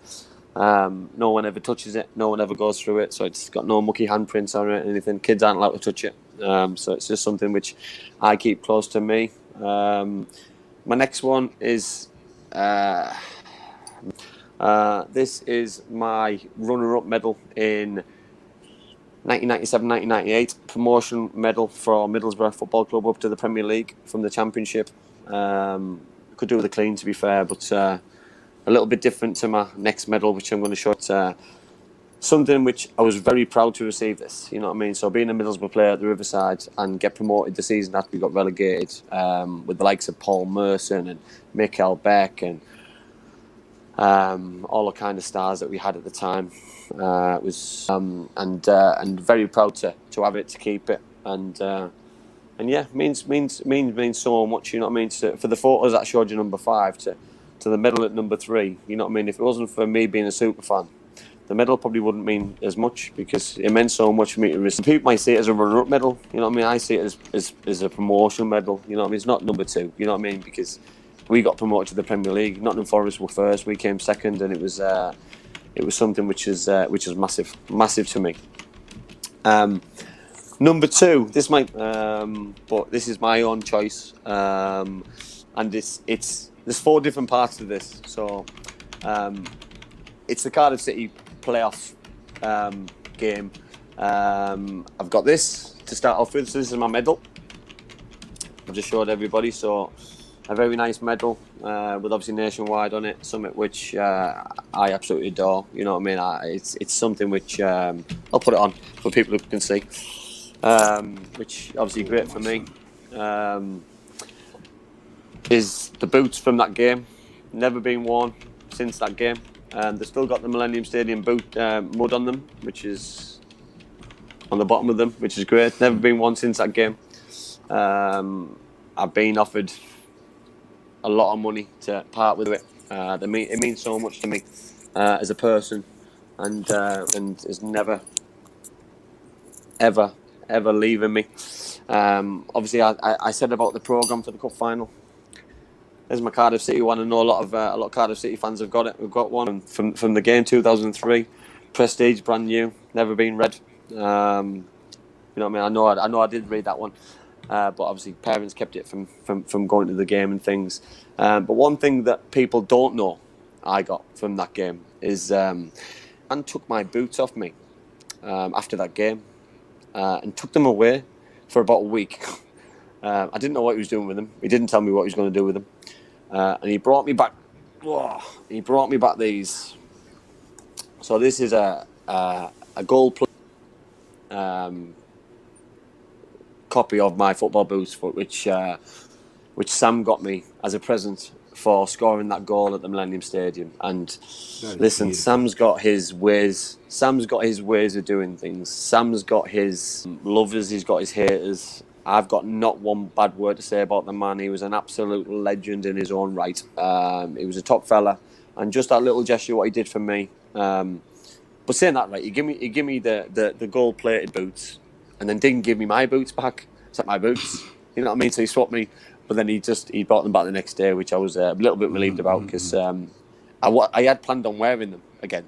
No one ever touches it, no one ever goes through it, so it's got no mucky handprints on it or anything. Kids aren't allowed to touch it, so it's just something which I keep close to me. My next one is this is my runner-up medal in 1997-1998, promotion medal for Middlesbrough Football Club up to the Premier League from the Championship. Could do with a clean, to be fair, but a little bit different to my next medal, which I'm going to show. It's something which I was very proud to receive this, you know what I mean? So being a Middlesbrough player at the Riverside and get promoted the season after we got relegated, with the likes of Paul Merson and Mikael Beck and all the kind of stars that we had at the time. It was and very proud to have it, to keep it, and yeah, means so much, you know what I mean? For the photos that showed you number 5 to the medal at number 3, you know what I mean? If it wasn't for me being a super fan, the medal probably wouldn't mean as much, because it meant so much for me to receive. People might see it as a runner-up medal, you know what I mean? I see it as a promotion medal, you know what I mean? It's not number 2, you know what I mean? Because we got promoted to the Premier League. Nottingham Forest were first, we came second, and it was something which is massive to me. Number 2, this might, but this is my own choice, and there's 4 different parts to this. So it's the Cardiff City playoff game. I've got this to start off with. So this is my medal. I've just showed everybody. So a very nice medal with obviously Nationwide on it. Something which I absolutely adore. You know what I mean? It's something which I'll put it on for people who can see. Which obviously great for me. Is the boots from that game. Never been worn since that game. They've still got the Millennium Stadium boot mud on them, which is on the bottom of them, which is great. Never been worn since that game. I've been offered a lot of money to part with it. It means so much to me as a person, and is never, ever leaving me. Obviously, I said about the programme for the cup final. There's my Cardiff City one. I know a lot of Cardiff City fans have got it. We've got one from the game 2003, Prestige, brand new, never been read. You know what I mean? I know I did read that one, but obviously parents kept it from going to the game and things. But one thing that people don't know I got from that game is man took my boots off me after that game and took them away for about a week. I didn't know what he was doing with them. He didn't tell me what he was going to do with them. And he brought me back. He brought me back these. So this is a gold copy of my football boots, which Sam got me as a present for scoring that goal at the Millennium Stadium. And listen, Sam's got his ways. Sam's got his ways of doing things. Sam's got his lovers. He's got his haters. I've got not one bad word to say about the man. He was an absolute legend in his own right. He was a top fella, and just that little gesture, what he did for me. But saying that, right, he gave me the gold-plated boots, and then didn't give me my boots back. It's like my boots, you know what I mean? So he swapped me, but then he brought them back the next day, which I was a little bit relieved about, because I had planned on wearing them again.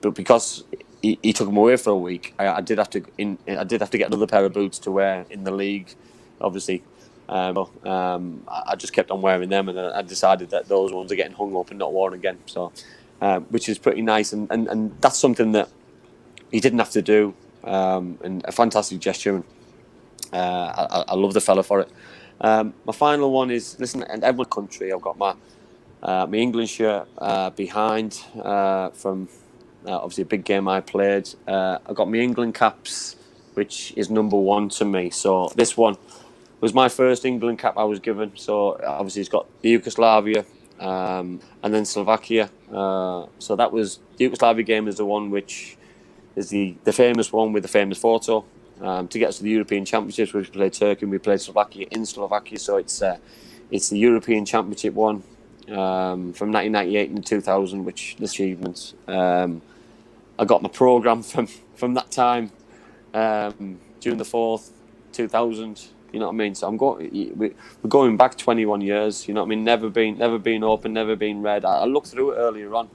But because he took them away for a week, I did have to get another pair of boots to wear in the league, obviously. I just kept on wearing them, and I decided that those ones are getting hung up and not worn again. So, which is pretty nice, and that's something that he didn't have to do, and a fantastic gesture. And I love the fella for it. My final one is, listen, in every country, I've got my England shirt behind from. Obviously, a big game I played. I got my England caps, which is number 1 to me. So this one was my first England cap I was given. So obviously, it's got the Yugoslavia and then Slovakia. So that was the Yugoslavia game is the one which is the famous one with the famous photo. To get us to the European Championships, we played Turkey and we played Slovakia in Slovakia. So it's the European Championship one from 1998 and 2000, which the achievements. I got my programme from that time, June the 4th, 2000. You know what I mean? So we're going back 21 years. You know what I mean? Never been open, never been read. I looked through it earlier on,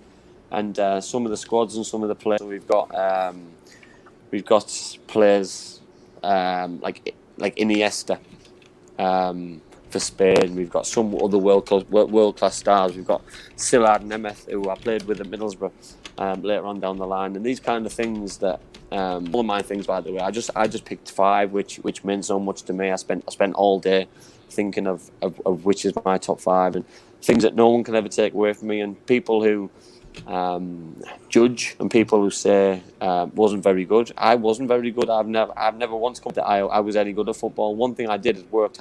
and some of the squads and some of the players. So we've got players like Iniesta for Spain. We've got some other world class stars. We've got Sillard Nemeth, who I played with at Middlesbrough later on down the line, and these kind of things that. All of my things, by the way, I just picked 5, which meant so much to me. I spent all day thinking of which is my top 5 and things that no one can ever take away from me. And people who judge and people who say wasn't very good. I wasn't very good. I've never once come that I was any good at football. One thing I did is worked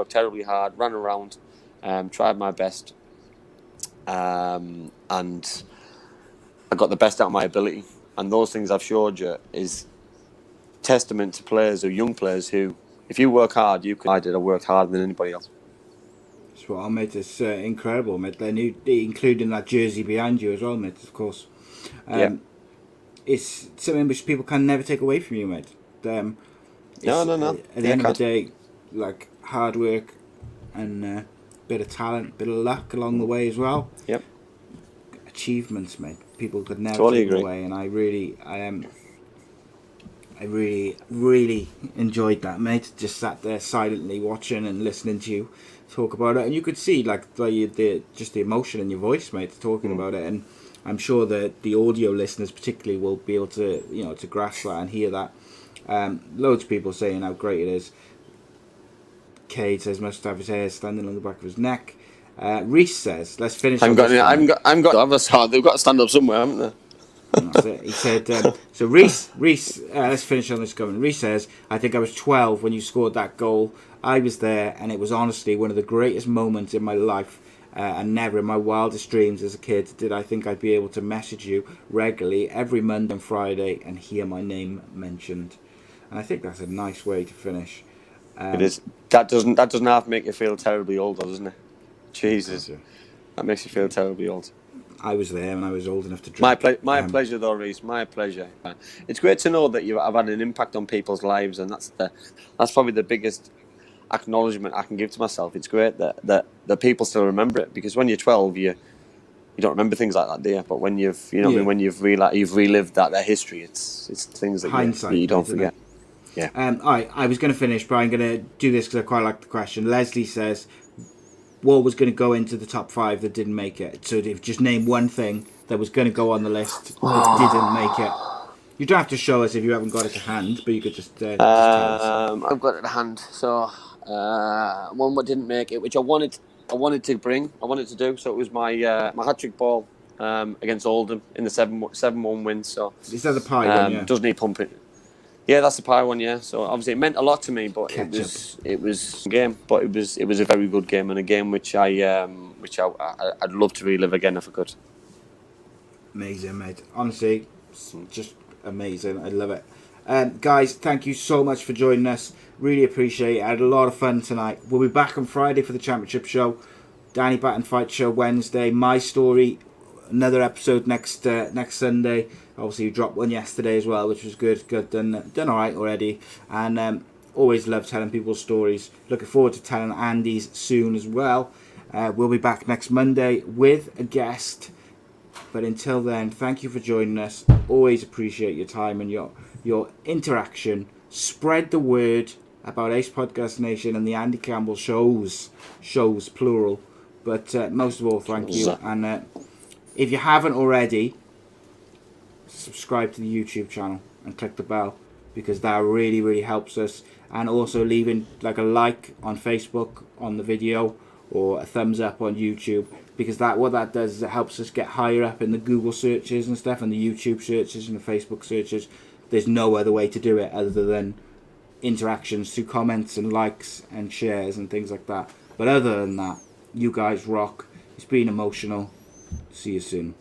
terribly hard, ran around, tried my best, and I got the best out of my ability. And those things I've showed you is testament to players or young players who, if you work hard, you can. I worked harder than anybody else. That's what I mate. It's incredible, mate. Including that jersey behind you as well, mate. Of course, it's something which people can never take away from you, mate. No. At the end of the day, like hard work and a bit of talent, bit of luck along the way as well. Yep. Achievements, mate. People could never totally take agree. Away, and I really enjoyed that, mate. Just sat there silently watching and listening to you talk about it, and you could see like the emotion in your voice, mate, talking about it. And I'm sure that the audio listeners particularly will be able to to grasp that and hear that. Loads of people saying how great it is. Cade says must have his hair standing on the back of his neck. Reese says, let's finish. They've got to stand up somewhere, haven't they? That's it. He said, so Reese, let's finish on this comment. Reese says, I think I was 12 when you scored that goal. I was there, and it was honestly one of the greatest moments in my life. And never in my wildest dreams as a kid did I think I'd be able to message you regularly every Monday and Friday and hear my name mentioned. And I think that's a nice way to finish. It is. That doesn't have to make you feel terribly old, doesn't it? Jesus, that makes you feel terribly old. I was there and I was old enough to drink. My pleasure, though, Reece. My pleasure. It's great to know that I've had an impact on people's lives, and that's probably the biggest acknowledgement I can give to myself. It's great that people still remember it, because when you're 12, you don't remember things like that, do you? But when you've when you've relived that history, it's things that you don't forget. Yeah. I was going to finish, but I'm going to do this because I quite like the question. Leslie says, what was going to go into the top 5 that didn't make it? So if just name one thing that was going to go on the list that didn't make it. You don't have to show us if you haven't got it to hand, but you could just tell us. I've got it to hand. So one that didn't make it, which I wanted to do. So it was my hat-trick ball against Oldham in the 7-1 win. So is that the pie one? Yeah. Doesn't need pumping. Yeah, that's the pie one. Yeah, so obviously it meant a lot to me, but it was a game, but it was a very good game, and a game which I'd love to relive again if I could. Amazing, mate. Honestly, just amazing. I love it. Guys, thank you so much for joining us. Really appreciate it. I had a lot of fun tonight. We'll be back on Friday for the Championship show. Danny Batten Fight Show Wednesday. My Story, another episode next Sunday. Obviously, you dropped one yesterday as well, which was good. Done all right already. And always love telling people's stories. Looking forward to telling Andy's soon as well. We'll be back next Monday with a guest. But until then, thank you for joining us. Always appreciate your time and your interaction. Spread the word about Ace Podcast Nation and the Andy Campbell shows plural. But most of all, thank you. And if you haven't already, subscribe to the YouTube channel and click the bell, because that really, really helps us. And also leaving like a like on Facebook on the video or a thumbs up on YouTube, because what that does is it helps us get higher up in the Google searches and stuff, and the YouTube searches and the Facebook searches. There's no other way to do it other than interactions through comments and likes and shares and things like that. But other than that, you guys rock. It's been emotional. See you soon.